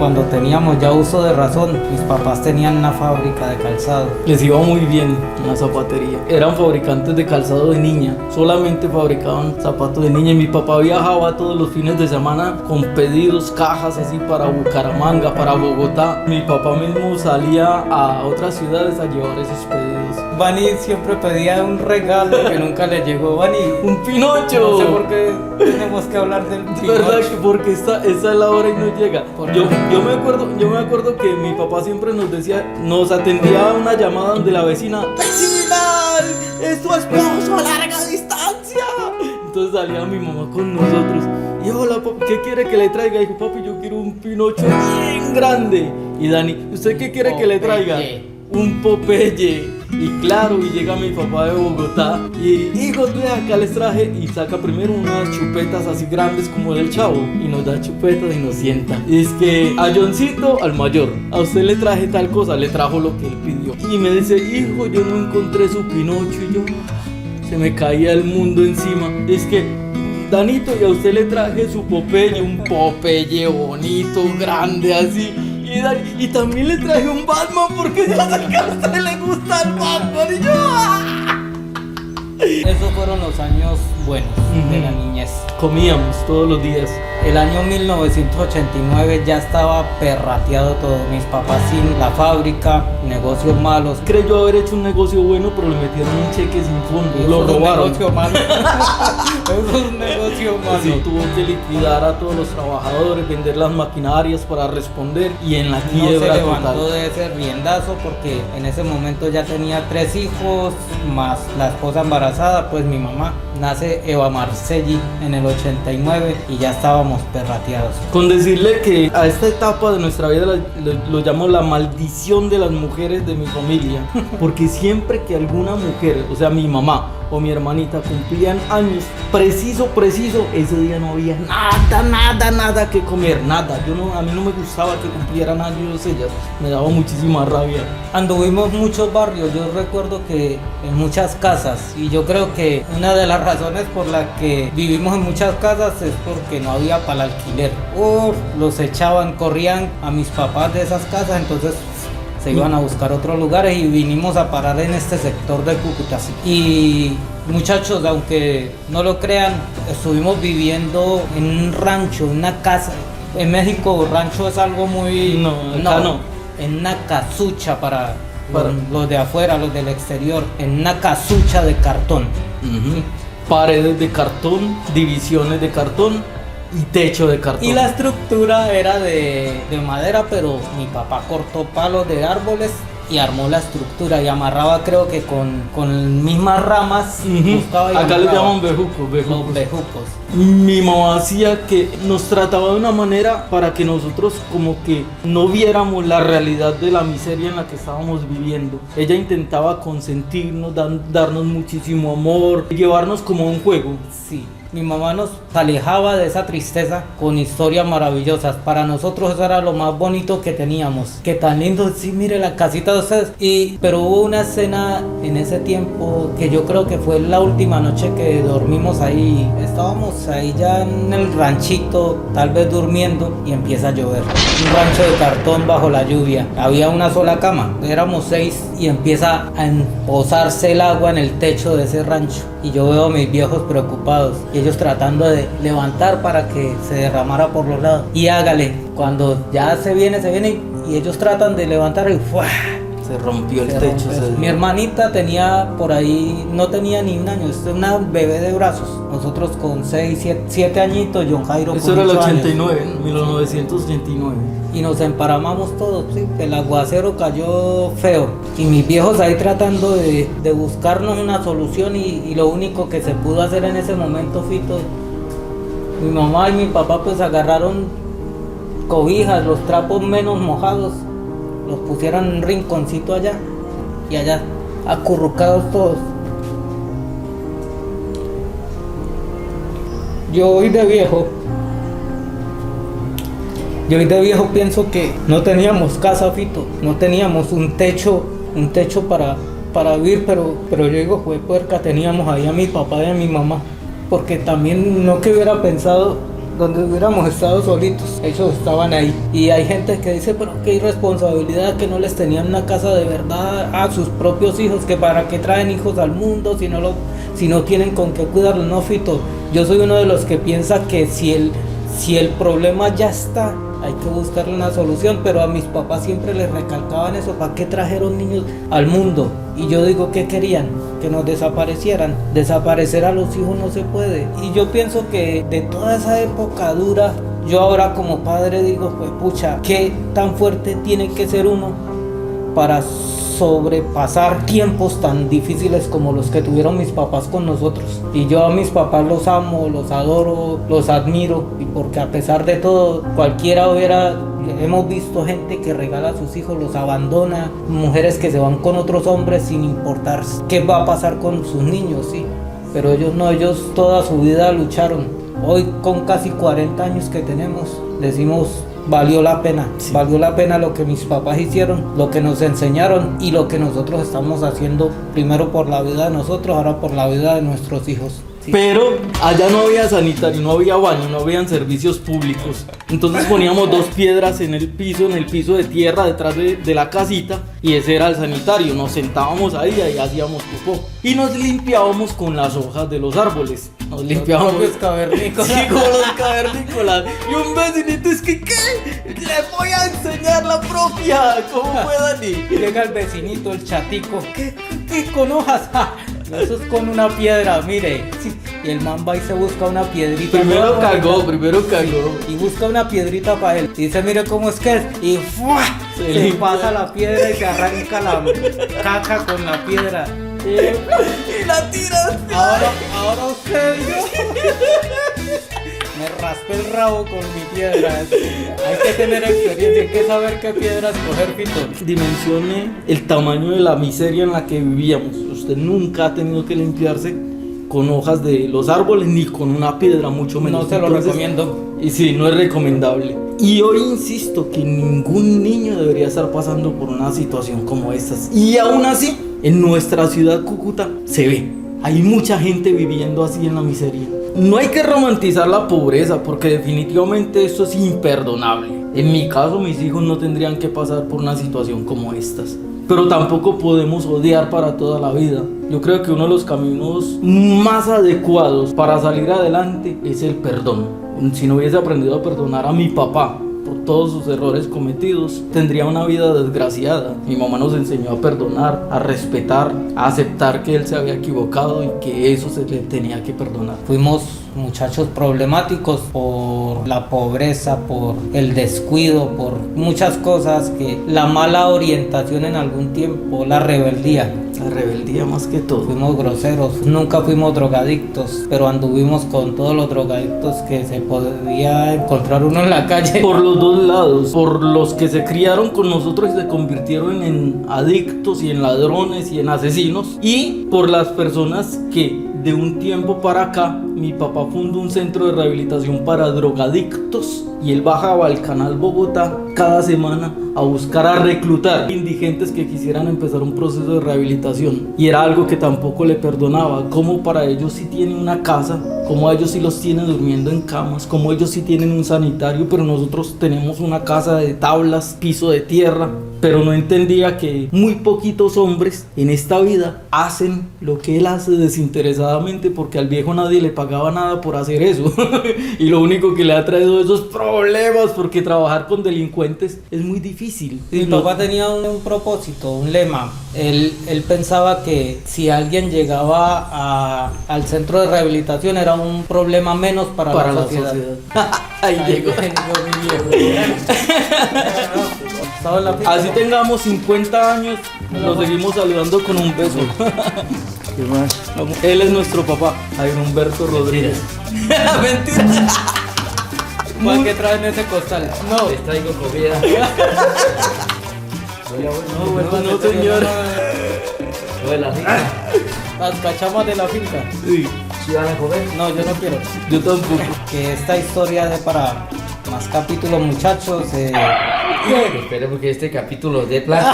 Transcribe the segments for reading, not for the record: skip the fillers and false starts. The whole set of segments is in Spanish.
cuando teníamos ya uso de razón, mis papás tenían una fábrica de calzado. Les iba muy bien en la zapatería. Eran fabricantes de calzado de niña. Solamente fabricaban zapatos de niña. Y mi papá viajaba todos los fines de semana con pedidos, cajas así para Bucaramanga, para Bogotá. Mi papá mismo salía a otras ciudades a llevar esos pedidos. Vani siempre pedía un regalo que nunca le llegó. Vani, ¡Un Pinocho! no sé por qué tenemos que hablar del Es Pinocho. verdad que porque esta es la hora y no llega. Yo me acuerdo que mi papá siempre nos decía, nos atendía a una llamada donde la vecina, ¡vecina! ¡Es tu esposo a larga distancia! Entonces salía mi mamá con nosotros. Y hola, papi, ¿qué quiere que le traiga? Dijo, papi, yo quiero un Pinocho bien grande. Y Dani, ¿usted qué quiere que le traiga? Un Popeye. Y claro, y llega mi papá de Bogotá y hijos, de acá les traje, y saca primero unas chupetas así grandes como del Chavo y nos da chupetas y nos sienta. Y es que a Johncito, al mayor, a usted le traje tal cosa, le trajo lo que él pidió. Y me dice, hijo, yo no encontré su Pinocho. Y yo, se me caía el mundo encima. Es que, Danito, y a usted le traje su Popeye, un Popeye bonito, grande así. Y también le traje un Batman porque yo sé que a usted le gusta el Batman. Y yo, Esos fueron los años buenos de la niñez. comíamos todos los días. El año 1989 ya estaba perrateado todo. Mis papás sin la fábrica, negocios malos. Creyó haber hecho un negocio bueno, pero le metieron un cheque sin fondo. Lo robaron. Eso es un negocio malo. Eso es un negocio malo. Sí, tuvo que liquidar a todos los trabajadores, vender las maquinarias para responder y en la No se quiebra levantó total. de ese riendazo porque en ese momento ya tenía 3 hijos, más la esposa embarazada, pues mi mamá. Nace Eva Marcelli en el 89 y ya estábamos perrateados. Con decirle que a esta etapa de nuestra vida lo llamo la maldición de las mujeres de mi familia. Porque siempre que alguna mujer, o sea mi mamá o mi hermanita cumplían años, preciso, ese día no había nada que comer, nada. A mí no me gustaba que cumplieran años ellas, me daba muchísima rabia. Anduvimos muchos barrios, yo recuerdo que en muchas casas, y yo creo que una de las razones por las que vivimos en muchas casas es porque no había para el alquiler. Los echaban, corrían a mis papás de esas casas, entonces se iban a buscar otros lugares y vinimos a parar en este sector de Cúcuta. Y muchachos, aunque no lo crean, estuvimos viviendo en un rancho, en una casa. En México rancho es algo muy... No, acá no. En una casucha para los de afuera, los del exterior, en una casucha de cartón. Paredes de cartón, divisiones de cartón y techo de cartón. Y la estructura era de madera, pero mi papá cortó palos de árboles y armó la estructura y amarraba, creo que con mismas ramas. Buscaba y Acá le amarraba. llaman bejucos. Los bejucos. Mi mamá hacía que nos trataba de una manera para que nosotros como que no viéramos la realidad de la miseria en la que estábamos viviendo. Ella intentaba consentirnos, darnos muchísimo amor, llevarnos como a un juego. Sí, mi mamá nos alejaba de esa tristeza con historias maravillosas. Para nosotros eso era lo más bonito que teníamos. Que tan lindo, sí, mire la casita de ustedes. Pero hubo una escena en ese tiempo que yo creo que fue la última noche que dormimos ahí. Estábamos ahí ya en el ranchito, tal vez durmiendo, y empieza a llover. Un rancho de cartón bajo la lluvia. Había una sola cama, éramos 6, y empieza a posarse el agua en el techo de ese rancho. Y yo veo a mis viejos preocupados y ellos tratando de levantar para que se derramara por los lados. Y hágale, cuando ya se viene y ellos tratan de levantar y ¡fua! Se rompió el Se techo. rompe. Mi hermanita tenía por ahí, no tenía ni un año, es una bebé de brazos. Nosotros con 6, 7 añitos, John Jairo Eso con era el 8 años. 89, 1989. Y nos emparamamos todos, sí, el aguacero cayó feo. Y mis viejos ahí tratando de buscarnos una solución y lo único que se pudo hacer en ese momento, Fito, mi mamá y mi papá pues agarraron cobijas, los trapos menos mojados, los pusieron en un rinconcito allá y allá acurrucados todos. Yo hoy de viejo pienso que no teníamos casa, Fito, no teníamos un techo para vivir, pero yo digo, fue puerca, teníamos ahí a mi papá y a mi mamá, porque también no que hubiera pensado donde hubiéramos estado solitos. Ellos estaban ahí. Y hay gente que dice, pero qué irresponsabilidad, que no les tenían una casa de verdad a sus propios hijos, que para qué traen hijos al mundo si no tienen con qué cuidarlos. No, Fito, yo soy uno de los que piensa que si el problema ya está, hay que buscarle una solución, pero a mis papás siempre les recalcaban eso, ¿para qué trajeron niños al mundo? Y yo digo, ¿qué querían? Que nos desaparecieran. Desaparecer a los hijos no se puede. Y yo pienso que de toda esa época dura, yo ahora como padre digo, pues pucha, ¿qué tan fuerte tiene que ser uno para sobrepasar tiempos tan difíciles como los que tuvieron mis papás con nosotros? Y yo a mis papás los amo, los adoro, los admiro, y porque a pesar de todo, hemos visto gente que regala a sus hijos, los abandona, mujeres que se van con otros hombres sin importar qué va a pasar con sus niños, sí, pero ellos no, ellos toda su vida lucharon. Hoy con casi 40 años que tenemos, decimos, valió la pena, sí. Valió la pena lo que mis papás hicieron, lo que nos enseñaron y lo que nosotros estamos haciendo, primero por la vida de nosotros, ahora por la vida de nuestros hijos. Sí. Pero allá no había sanitario, no había baño, no habían servicios públicos. Entonces poníamos 2 piedras en el piso de tierra detrás de la casita, y ese era el sanitario. Nos sentábamos ahí y hacíamos popó. Y nos limpiábamos con las hojas de los árboles. Nos limpiábamos. Los cavernícolas. Sí, como los cavernícolas. Y un vecinito es que, ¿qué? Le voy a enseñar la propia. ¿Cómo fue, Dani? Llega el vecinito, el chatico. ¿Qué con hojas? Eso es con una piedra, mire. Sí. Y el man va y se busca una piedrita. Primero cagó. Y busca una piedrita para él. Y dice, mire cómo es que es. Y ¡fua! Se pasa la piedra y se arranca la caca con la piedra. Y la tiras. Ahora usted y yo. Me raspé el rabo con mi piedra. Hay que tener experiencia, hay que saber qué piedra escoger, Fito. Dimensione el tamaño de la miseria en la que vivíamos. Usted nunca ha tenido que limpiarse con hojas de los árboles ni con una piedra, mucho menos. No se lo recomiendo. Y sí, no es recomendable. Y hoy insisto que ningún niño debería estar pasando por una situación como estas. Y aún así, en nuestra ciudad Cúcuta se ve. Hay mucha gente viviendo así en la miseria. No hay que romantizar la pobreza, porque definitivamente esto es imperdonable. En mi caso, mis hijos no tendrían que pasar por una situación como estas. Pero tampoco podemos odiar para toda la vida. Yo creo que uno de los caminos más adecuados para salir adelante es el perdón. Si no hubiese aprendido a perdonar a mi papá por todos sus errores cometidos, tendría una vida desgraciada. Mi mamá nos enseñó a perdonar, a respetar, a aceptar que él se había equivocado y que eso se le tenía que perdonar. Fuimos muchachos problemáticos por la pobreza, por el descuido, por muchas cosas, que la mala orientación en algún tiempo, la rebeldía. La rebeldía más que todo. Fuimos groseros, nunca fuimos drogadictos, pero anduvimos con todos los drogadictos que se podía encontrar uno en la calle. Por los dos lados, por los que se criaron con nosotros y se convirtieron en adictos y en ladrones y en asesinos, y por las personas que de un tiempo para acá mi papá fundó un centro de rehabilitación para drogadictos y él bajaba al canal Bogotá cada semana a buscar, a reclutar indigentes que quisieran empezar un proceso de rehabilitación, y era algo que tampoco le perdonaba. Como para ellos sí tienen una casa, como ellos sí los tienen durmiendo en camas, como ellos sí tienen un sanitario, pero nosotros tenemos una casa de tablas, piso de tierra. Pero no entendía que muy poquitos hombres en esta vida hacen lo que él hace desinteresadamente, porque al viejo nadie le pagaba nada por hacer eso. Y lo único que le ha traído esos problemas, porque trabajar con delincuentes es muy difícil. Mi papá tenía un propósito, un lema. Él pensaba que si alguien llegaba al centro de rehabilitación era un problema menos para la sociedad. Ahí llegó mi viejo. Así tengamos 50 años, nos seguimos saludando con un beso. ¿Qué más? Él es nuestro papá, Jair Humberto Rodríguez. Mentira. ¿Cuál que traen ese costal? No, les traigo comida. No, señor. No, la finca. Las cachamas de la finca. Sí. ¿Sí van a comer? No, yo no quiero. Yo tampoco. Que esta historia de para más capítulos, muchachos. Esperemos que este capítulo dé plata.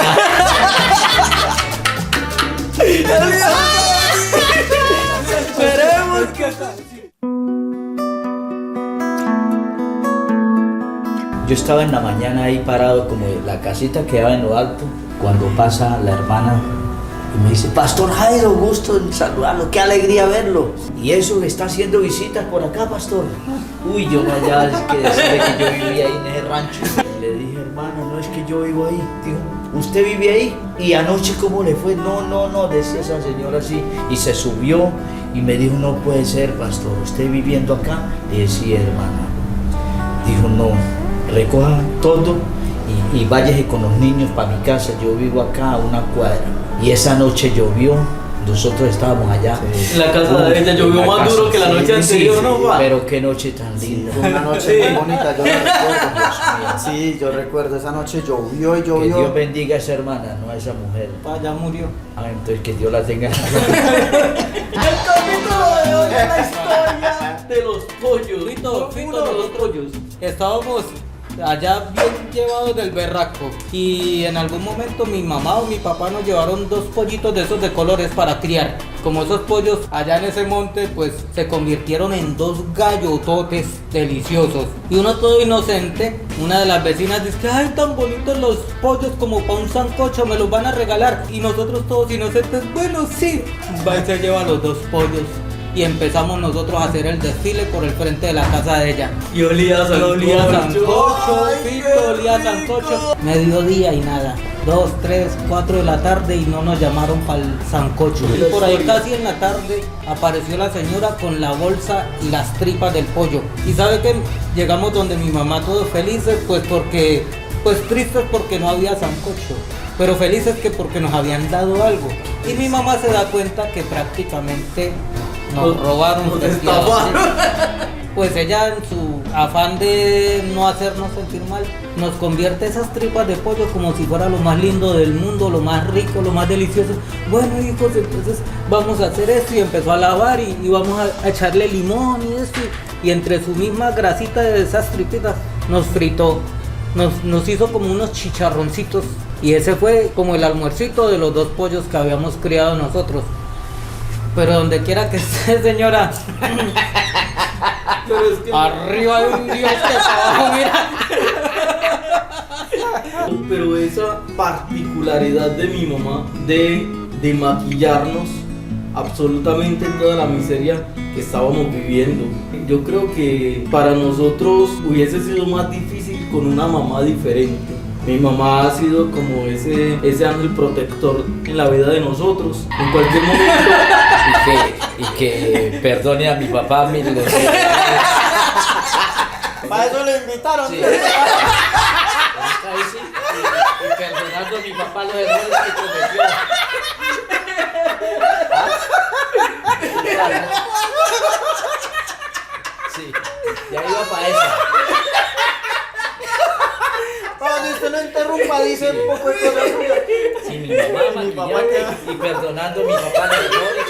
Esperemos que Yo estaba en la mañana ahí parado, como la casita quedaba en lo alto, cuando pasa la hermana y me dice, Pastor Jairo, gusto en saludarlo, qué alegría verlo. Y eso que está haciendo visitas por acá, pastor. Uy, yo no hallaba que decirle que yo vivía ahí en ese rancho. Le dije, hermana, no es que yo vivo ahí. Dijo, ¿usted vive ahí? ¿Y anoche cómo le fue? No, decía esa señora así. Y se subió y me dijo, no puede ser, pastor, ¿usted viviendo acá? Le dije, sí, hermana. Dijo, no, recoja todo y váyase con los niños para mi casa. Yo vivo acá a una cuadra. Y esa noche llovió, nosotros estábamos allá. Sí. En la casa de ella llovió más duro que la noche anterior, sí, ¿no, pa? Pero qué noche tan linda. Fue una noche muy bonita, yo la recuerdo. Sí, yo recuerdo, esa noche llovió y Que llovió. Dios bendiga a esa hermana, no a esa mujer. Ya murió. Entonces que Dios la tenga. El capítulo de hoy es la historia de los pollos. Fito, Uno de los pollos. Estábamos allá bien llevados del berraco y en algún momento mi mamá o mi papá nos llevaron 2 pollitos de esos de colores para criar. Como esos pollos allá en ese monte pues se convirtieron en 2 gallototes deliciosos. Y uno todo inocente, una de las vecinas dice, ay, tan bonitos los pollos como para un sancocho, me los van a regalar. Y nosotros todos inocentes, bueno, sí, va y se lleva los 2 pollos. Y empezamos nosotros a hacer el desfile por el frente de la casa de ella. Y olía a sancocho. Olía a sancocho. Mediodía y nada. 2, 3, 4 de la tarde y no nos llamaron para el sancocho. Y por ahí casi en la tarde apareció la señora con la bolsa y las tripas del pollo. Y sabe que llegamos donde mi mamá todos felices, pues tristes porque no había sancocho. Pero felices que porque nos habían dado algo. Y mi mamá se da cuenta que prácticamente nos robaron. Nos estafaron. Pues ella en su afán de no hacernos sentir mal, nos convierte esas tripas de pollo como si fuera lo más lindo del mundo, lo más rico, lo más delicioso. Bueno, hijos, entonces vamos a hacer esto, y empezó a lavar y vamos a echarle limón y esto. Y entre su misma grasita de esas tripitas nos fritó, nos hizo como unos chicharroncitos. Y ese fue como el almuercito de los 2 pollos que habíamos criado nosotros. Pero donde quiera que esté, señora, Pero es que arriba hay un Dios que está abajo, mira. Pero esa particularidad de mi mamá de maquillarnos absolutamente toda la miseria que estábamos viviendo, yo creo que para nosotros hubiese sido más difícil con una mamá diferente. Mi mamá ha sido como ese ángel protector en la vida de nosotros. En cualquier momento. Y que perdone a mi papá, mire los. Para eso le invitaron. Sí. Y perdonando a mi papá los errores que cometió. Sí, ya iba para esa. Oye, usted no interrumpa, dice un poco de cosas. Sí, mi mamá y perdonando a mi papá los errores.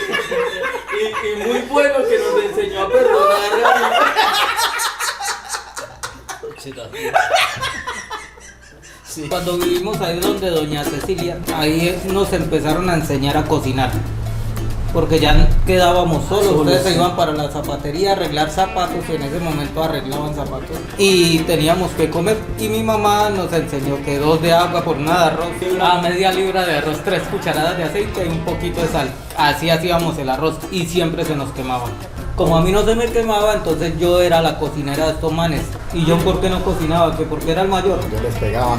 Y muy bueno que nos enseñó a perdonar a mi mamá. Sí. Cuando vivimos ahí donde doña Cecilia, ahí nos empezaron a enseñar a cocinar. Porque ya quedábamos solos, ustedes se iban para la zapatería a arreglar zapatos y en ese momento arreglaban zapatos. Y teníamos que comer. Y mi mamá nos enseñó que 2 de agua por 1 de arroz, a media libra de arroz, 3 cucharadas de aceite y un poquito de sal. Así hacíamos el arroz y siempre se nos quemaba. Como a mí no se me quemaba, entonces yo era la cocinera de estos manes. ¿Y yo por qué no cocinaba? Que porque era el mayor. Yo les pegaba.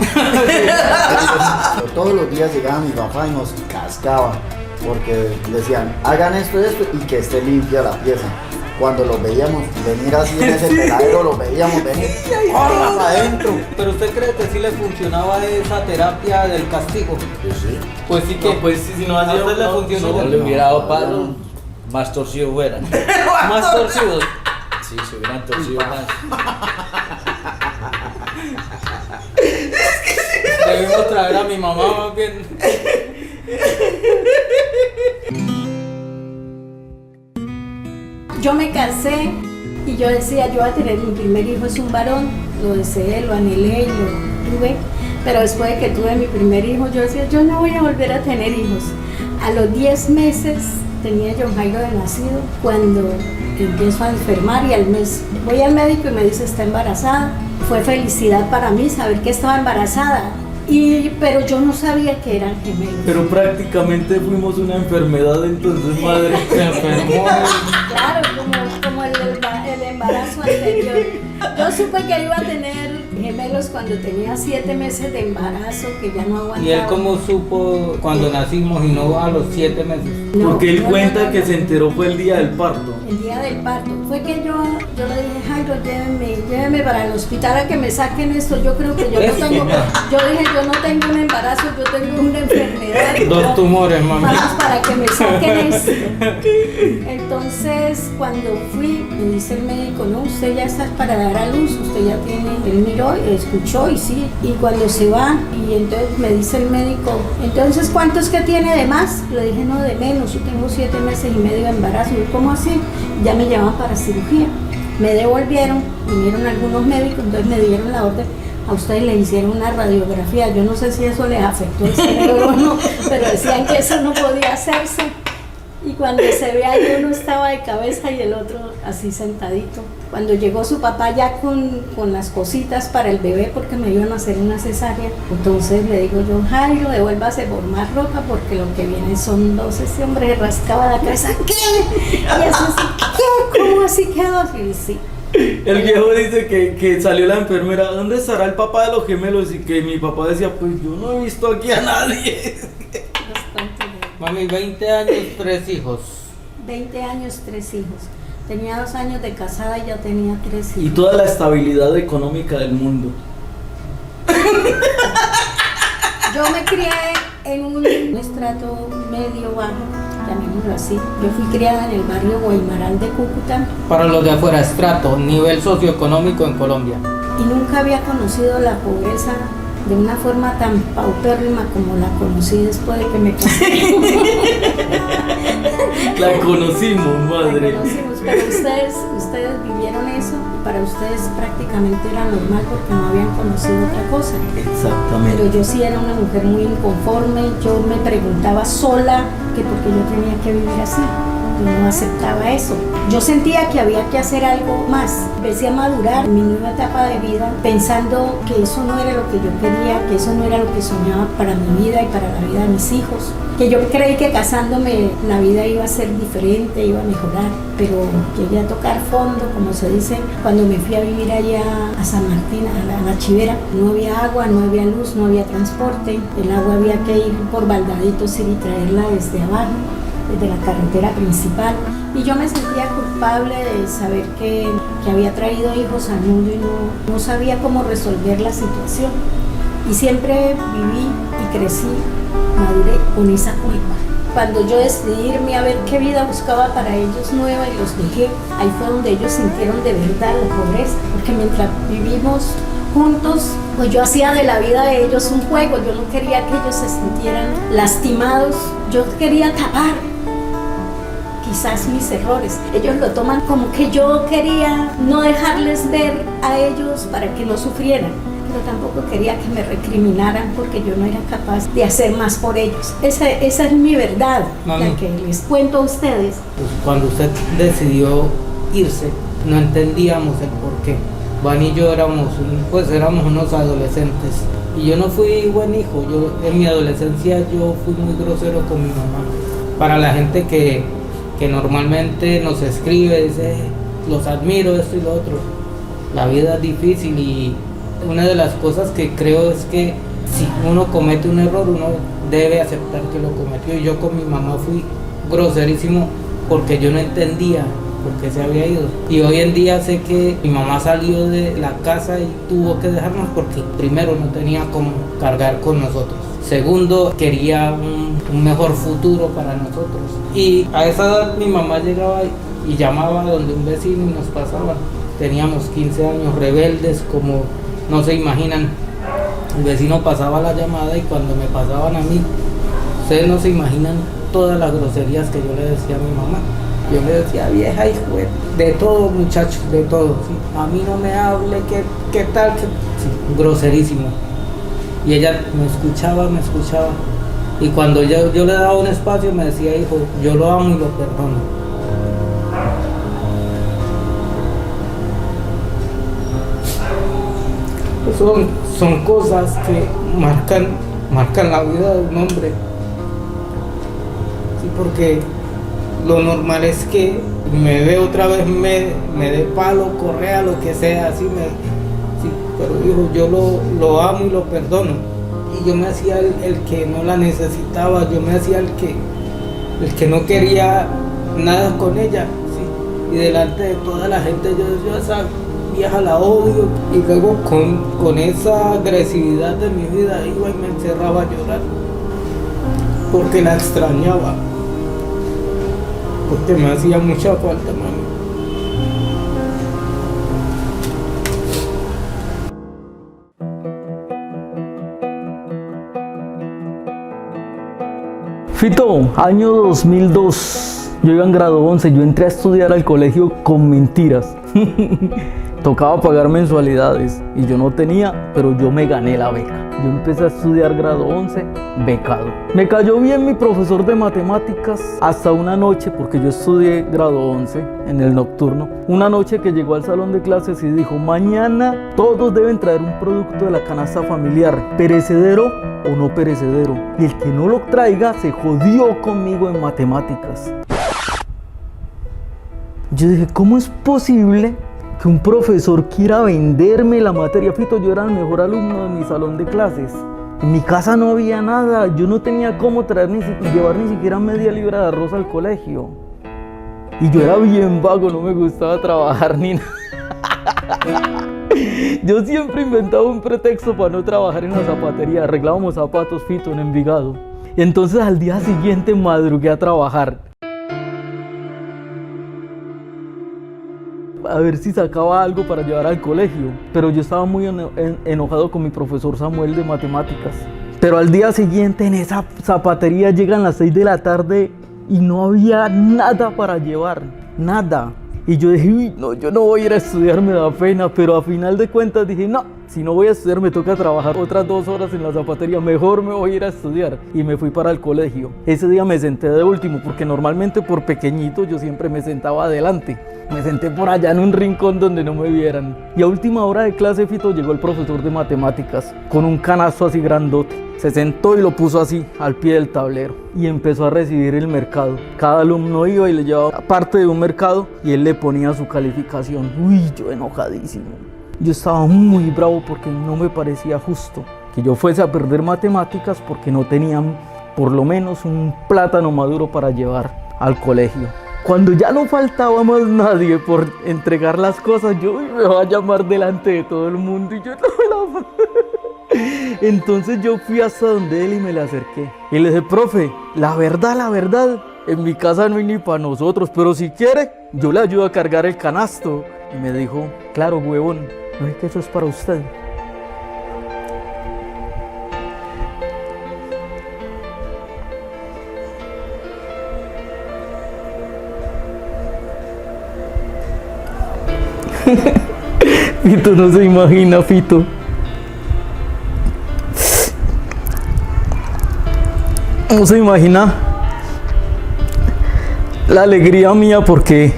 Pero todos los días llegaba mi papá y nos cascaba. Porque decían, hagan esto y que esté limpia la pieza. Cuando los veíamos venir así en ese peladero, los veíamos venir, ¡corra para adentro! ¿Pero usted cree que sí le funcionaba esa terapia del castigo? Pues sí. Pues sí que, No, pues sí, si no a hacía usted le no, funcionó. No le hubiera dado palo, más torcido fueran. Más torcidos. Sí, se hubieran torcido más. Debimos traer a mi mamá más bien. Yo me casé y yo decía, yo voy a tener mi primer hijo, es un varón, lo deseé, lo anhelé y lo tuve, pero después de que tuve mi primer hijo, yo decía, yo no voy a volver a tener hijos. A los 10 meses tenía John Jairo de nacido, cuando empiezo a enfermar y al mes voy al médico y me dice, está embarazada. fue felicidad para mí saber que estaba embarazada. Pero yo no sabía que eran gemelos. Pero prácticamente fuimos una enfermedad entonces, madre. Se enfermó. Claro, como el embarazo anterior. Yo supe que iba a tener gemelos cuando tenía 7 meses de embarazo, que ya no aguantaba. ¿Y él cómo supo cuando nacimos y no a los 7 meses? No, Porque él no, cuenta no, que no. se enteró fue el día del parto. El día del parto. Fue que yo le dije, Jairo, lléveme para el hospital a que me saquen esto. Yo creo que yo no tengo, yo dije, yo no tengo un embarazo, yo tengo una enfermedad. 2 tumores, mami. Vamos para que me saquen esto. Entonces, cuando fui, me dice el médico, no, usted ya está para dar a luz, usted ya tiene, él miró, escuchó y sí. Y cuando se va, y entonces me dice el médico, entonces, ¿cuánto es que tiene de más? Le dije, no, de menos, yo tengo 7 meses y medio de embarazo. Y yo, ¿cómo así? Ya me llaman para cirugía. Me devolvieron, vinieron algunos médicos, entonces me dieron la orden. A ustedes le hicieron una radiografía, yo no sé si eso les afectó el cerebro o no, pero decían que eso no podía hacerse. Y cuando se ve ahí, uno estaba de cabeza y el otro así sentadito. Cuando llegó su papá ya con las cositas para el bebé, porque me iban a hacer una cesárea, entonces le digo yo, Jairo, devuélvase por más ropa porque lo que viene son 2. Ese hombre rascaba la cabeza, ¿qué? Y eso así, ¿qué? ¿Cómo así quedó? Y sí. El viejo dice que salió la enfermera, ¿dónde estará el papá de los gemelos? Y que mi papá decía, pues yo no he visto aquí a nadie. Bastante bien. Mami, 20 años, 3 hijos. 20 años, 3 hijos. Tenía 2 años de casada y ya tenía 3 Y hijos. toda la estabilidad económica del mundo. Yo me crié en un estrato medio bajo, llamémoslo así. Yo fui criada en el barrio Guaymaral de Cúcuta Para los de afuera, estrato, nivel socioeconómico en Colombia. y nunca había conocido la pobreza de una forma tan paupérrima como la conocí después de que me casé. La conocimos, La madre. conocimos, pero ustedes vivieron eso, y para ustedes prácticamente era normal porque no habían conocido otra cosa. Exactamente. Pero yo sí era una mujer muy inconforme, yo me preguntaba sola que por qué yo tenía que vivir así. Yo no aceptaba eso. Yo sentía que había que hacer algo más. Empecé a madurar en mi nueva etapa de vida pensando que eso no era lo que yo quería, que eso no era lo que soñaba para mi vida y para la vida de mis hijos. Que yo creí que casándome la vida iba a ser diferente, iba a mejorar, pero llegué a tocar fondo, como se dice, cuando me fui a vivir allá a San Martín, a la Chivera. No había agua, no había luz, no había transporte. El agua había que ir por baldaditos, ir y traerla desde abajo, desde la carretera principal. Y yo me sentía culpable de saber que había traído hijos al mundo y no sabía cómo resolver la situación. Y siempre viví y crecí, maduré con esa culpa. Cuando yo decidí irme a ver qué vida buscaba para ellos nueva y los dejé, ahí fue donde ellos sintieron de verdad la pobreza. Porque mientras vivimos juntos, pues yo hacía de la vida de ellos un juego. Yo no quería que ellos se sintieran lastimados. Yo quería tapar quizás mis errores. Ellos lo toman como que yo quería no dejarles ver a ellos para que no sufrieran, pero tampoco quería que me recriminaran porque yo no era capaz de hacer más por ellos. Esa es mi verdad, Mami. la que les cuento a ustedes. Pues cuando usted decidió irse, no entendíamos el por qué. Van y yo éramos unos adolescentes. Y yo no fui buen hijo. En mi adolescencia yo fui muy grosero con mi mamá. Para la gente que normalmente nos escribe, dice, los admiro, esto y lo otro. La vida es difícil y una de las cosas que creo es que si uno comete un error, uno debe aceptar que lo cometió. Y yo con mi mamá fui groserísimo porque yo no entendía por qué se había ido. Y hoy en día sé que mi mamá salió de la casa y tuvo que dejarnos porque primero no tenía cómo cargar con nosotros. Segundo, quería un mejor futuro para nosotros. Y a esa edad mi mamá llegaba y llamaba donde un vecino y nos pasaba. Teníamos 15 años, rebeldes como no se imaginan. El vecino pasaba la llamada y cuando me pasaban a mí, ustedes no se imaginan todas las groserías que yo le decía a mi mamá. Yo le decía, vieja hijo, de todo muchacho, de todo. ¿Sí? A mí no me hable, ¿qué tal? Sí, groserísimo. Y ella me escuchaba. Y cuando yo le daba un espacio me decía, hijo, yo lo amo y lo perdono. Son cosas que marcan la vida de un hombre. Sí, porque lo normal es que me ve otra vez, me dé palo, correa, lo que sea, así sí, pero hijo, yo lo amo y lo perdono. Y yo me hacía el que no la necesitaba, yo me hacía el que no quería nada con ella, ¿sí? Y delante de toda la gente yo esa vieja la odio. Y luego con esa agresividad de mi vida iba y me encerraba a llorar, porque la extrañaba, porque me hacía mucha falta, mami. Fito, año 2002, yo iba en grado 11, yo entré a estudiar al colegio con mentiras. Tocaba pagar mensualidades y yo no tenía, pero yo me gané la beca. Yo empecé a estudiar grado 11, becado. Me cayó bien mi profesor de matemáticas hasta una noche, porque yo estudié grado 11 en el nocturno. Una noche que llegó al salón de clases y dijo: mañana todos deben traer un producto de la canasta familiar, perecedero o no perecedero. Y el que no lo traiga se jodió conmigo en matemáticas. Yo dije, ¿cómo es posible que un profesor quiera venderme la materia? Fito, yo era el mejor alumno de mi salón de clases. En mi casa no había nada, yo no tenía cómo traer llevar ni siquiera media libra de arroz al colegio. Y yo era bien vago, no me gustaba trabajar ni nada. Yo siempre inventaba un pretexto para no trabajar en la zapatería. Arreglábamos zapatos, Fito, en Envigado. Y entonces al día siguiente madrugué a trabajar, a ver si sacaba algo para llevar al colegio. Pero yo estaba muy enojado con mi profesor Samuel de matemáticas. Pero al día siguiente en esa zapatería llegan las 6 de la tarde y no había nada para llevar, nada. Y yo dije, uy, no, yo no voy a ir a estudiar, me da pena. Pero a final de cuentas dije, no, si no voy a estudiar me toca trabajar otras 2 horas en la zapatería, mejor me voy a ir a estudiar. Y me fui para el colegio. Ese día me senté de último, porque normalmente por pequeñito yo siempre me sentaba adelante. Me senté por allá en un rincón donde no me vieran. Y a última hora de clase, Fito, llegó el profesor de matemáticas con un canasto así grandote. Se sentó y lo puso así al pie del tablero y empezó a recibir el mercado. Cada alumno iba y le llevaba parte de un mercado y él le ponía su calificación. Uy, yo enojadísimo. Yo estaba muy bravo porque no me parecía justo que yo fuese a perder matemáticas porque no tenían por lo menos un plátano maduro para llevar al colegio. Cuando ya no faltaba más nadie por entregar las cosas, yo me voy a llamar delante de todo el mundo y yo no la... Entonces yo fui hasta donde él y me le acerqué y le dije, profe, la verdad, en mi casa no hay ni para nosotros, pero si quiere, yo le ayudo a cargar el canasto. Y me dijo, claro, huevón, no es que eso es para usted. Fito no se imagina, Fito. No se imagina la alegría mía porque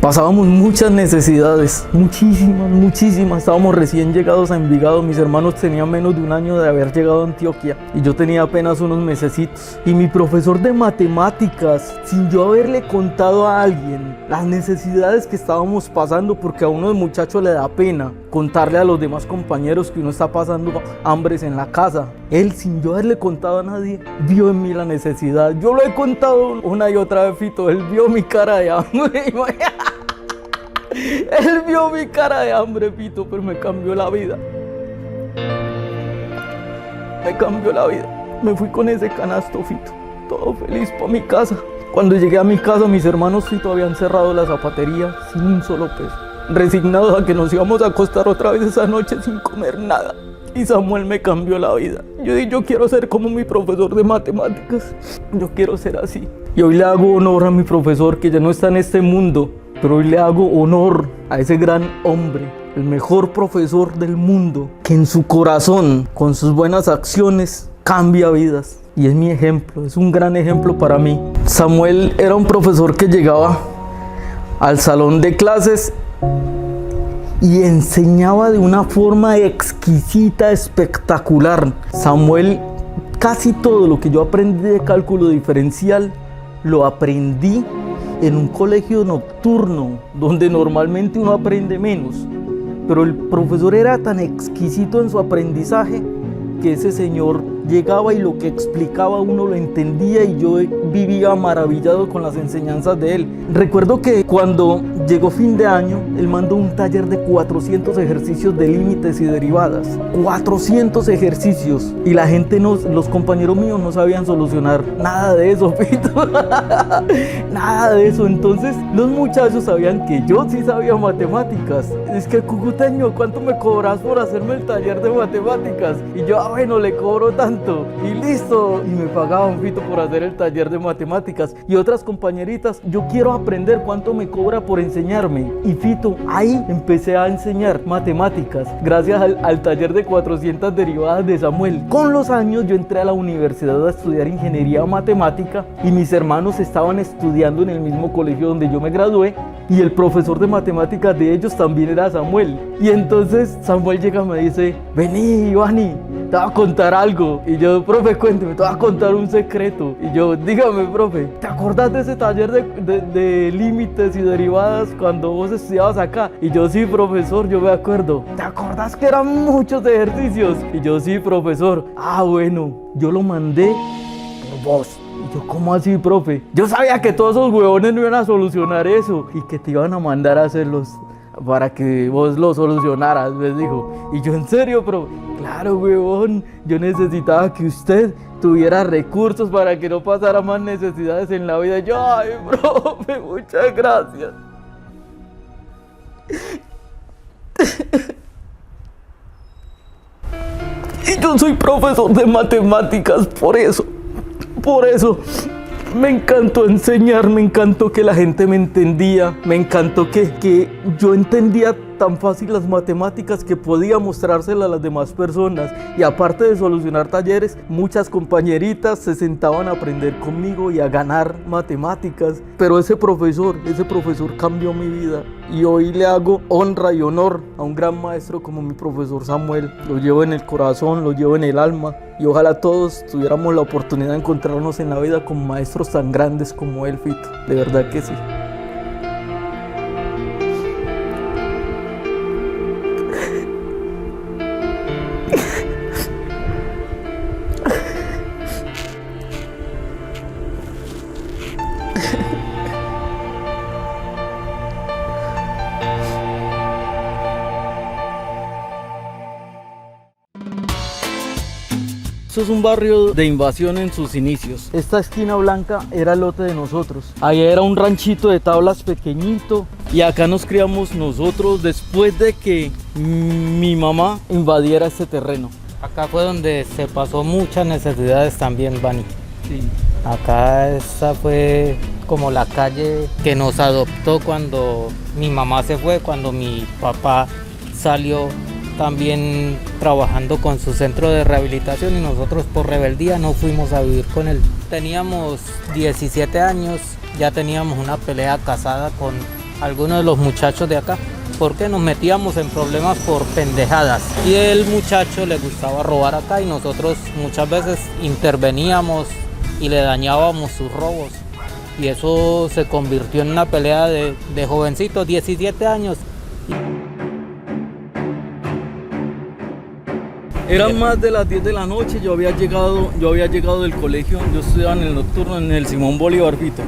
pasábamos muchas necesidades, muchísimas. Estábamos recién llegados a Envigado, mis hermanos tenían menos de un año de haber llegado a Antioquia y yo tenía apenas unos mesecitos. Y mi profesor de matemáticas, sin yo haberle contado a alguien las necesidades que estábamos pasando, porque a uno de muchachos le da pena contarle a los demás compañeros que uno está pasando hambres en la casa. Él, sin yo haberle contado a nadie, vio en mí la necesidad. Yo lo he contado una y otra vez, Fito. Él vio mi cara de hambre. Él vio mi cara de hambre, Fito, pero me cambió la vida. Me cambió la vida. Me fui con ese canasto, Fito, todo feliz para mi casa. Cuando llegué a mi casa, mis hermanos, Fito, habían cerrado la zapatería sin un solo peso, resignados a que nos íbamos a acostar otra vez esa noche sin comer nada. Y Samuel me cambió la vida. Yo dije, yo quiero ser como mi profesor de matemáticas. Yo quiero ser así. Y hoy le hago honor a mi profesor, que ya no está en este mundo, pero hoy le hago honor a ese gran hombre, el mejor profesor del mundo, que en su corazón, con sus buenas acciones, cambia vidas. Y es mi ejemplo, es un gran ejemplo para mí. Samuel era un profesor que llegaba al salón de clases y enseñaba de una forma exquisita, espectacular. Samuel, casi todo lo que yo aprendí de cálculo diferencial, lo aprendí en un colegio nocturno, donde normalmente uno aprende menos. Pero el profesor era tan exquisito en su aprendizaje que ese señor llegaba y lo que explicaba uno lo entendía, y yo vivía maravillado con las enseñanzas de él. Recuerdo que cuando llegó fin de año, él mandó un taller de 400 ejercicios de límites y derivadas. 400 ejercicios. Y la gente, los compañeros míos no sabían solucionar nada de eso, Pito. Nada de eso. Entonces los muchachos sabían que yo sí sabía matemáticas. Es que, cucuteño, ¿cuánto me cobras por hacerme el taller de matemáticas? Y yo, bueno, le cobro tanto. Y listo. Y me pagaban, Fito, por hacer el taller de matemáticas. Y otras compañeritas, yo quiero aprender, ¿cuánto me cobra por enseñarme? Y Fito, ahí empecé a enseñar matemáticas gracias al taller de 400 derivadas de Samuel. Con los años yo entré a la universidad a estudiar ingeniería matemática, y mis hermanos estaban estudiando en el mismo colegio donde yo me gradué, y el profesor de matemáticas de ellos también era Samuel. Y entonces Samuel llega y me dice: vení, Ivani, te voy a contar algo. Y yo, profe, cuénteme, te voy a contar un secreto. Y yo, dígame, profe, ¿te acordás de ese taller de límites y derivadas cuando vos estudiabas acá? Y yo, sí, profesor, yo me acuerdo. ¿Te acordás que eran muchos ejercicios? Y yo, sí, profesor. Ah, bueno, yo lo mandé por vos. Y yo, ¿cómo así, profe? Yo sabía que todos esos huevones no iban a solucionar eso y que te iban a mandar a hacerlos para que vos lo solucionaras, les dijo. Y yo, ¿en serio, profe? Claro, huevón, yo necesitaba que usted tuviera recursos para que no pasara más necesidades en la vida. Y yo, ay, profe, muchas gracias. Y yo soy profesor de matemáticas por eso. Me encantó enseñar, me encantó que la gente me entendía, me encantó que yo entendía tan fácil las matemáticas que podía mostrárselas a las demás personas. Y aparte de solucionar talleres, muchas compañeritas se sentaban a aprender conmigo y a ganar matemáticas. Pero ese profesor cambió mi vida, y hoy le hago honra y honor a un gran maestro como mi profesor Samuel. Lo llevo en el corazón, lo llevo en el alma, y ojalá todos tuviéramos la oportunidad de encontrarnos en la vida con maestros tan grandes como él, Fito. De verdad que sí. Esto es un barrio de invasión en sus inicios. Esta esquina blanca era el lote de nosotros. Allá era un ranchito de tablas pequeñito, y acá nos criamos nosotros después de que mi mamá invadiera este terreno. Acá fue donde se pasó muchas necesidades también, Bani. Sí. Acá esta fue como la calle que nos adoptó cuando mi mamá se fue, cuando mi papá salió también trabajando con su centro de rehabilitación, y nosotros por rebeldía no fuimos a vivir con él. Teníamos 17 años, ya teníamos una pelea casada con algunos de los muchachos de acá, porque nos metíamos en problemas por pendejadas, y el muchacho le gustaba robar acá, y nosotros muchas veces interveníamos y le dañábamos sus robos, y eso se convirtió en una pelea de jovencitos, 17 años. Eran más de las 10 de la noche, yo había llegado del colegio, yo estudiaba en el nocturno en el Simón Bolívar, Fito.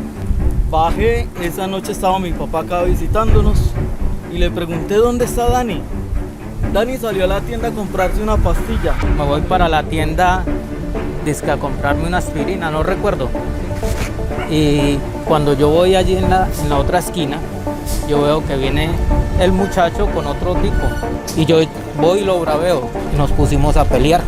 Bajé, esa noche estaba mi papá acá visitándonos, y le pregunté: ¿dónde está Dani? Dani salió a la tienda a comprarse una pastilla. Me voy para la tienda, dizque a comprarme una aspirina, no recuerdo. Y cuando yo voy allí en la otra esquina, yo veo que viene el muchacho con otro tipo, y yo voy y lo braveo, y nos pusimos a pelear.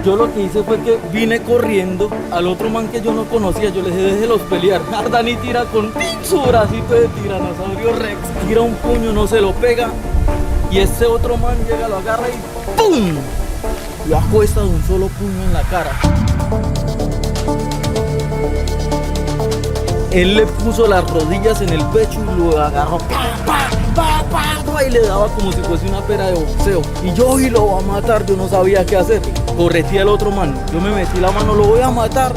Yo lo que hice fue que vine corriendo al otro man que yo no conocía. Yo le dije: déjelos pelear. Dani tira con su bracito de tiranosaurio Rex, tira un puño, no se lo pega, y este otro man llega, lo agarra y ¡pum! Lo acuesta de un solo puño en la cara. Él le puso las rodillas en el pecho y lo agarró. ¡Pa, pa, pa, pa! agarraba y le daba como si fuese una pera de boxeo. Y yo, y lo va a matar, yo no sabía qué hacer. Corretía al otro man, yo me metí la mano, lo voy a matar.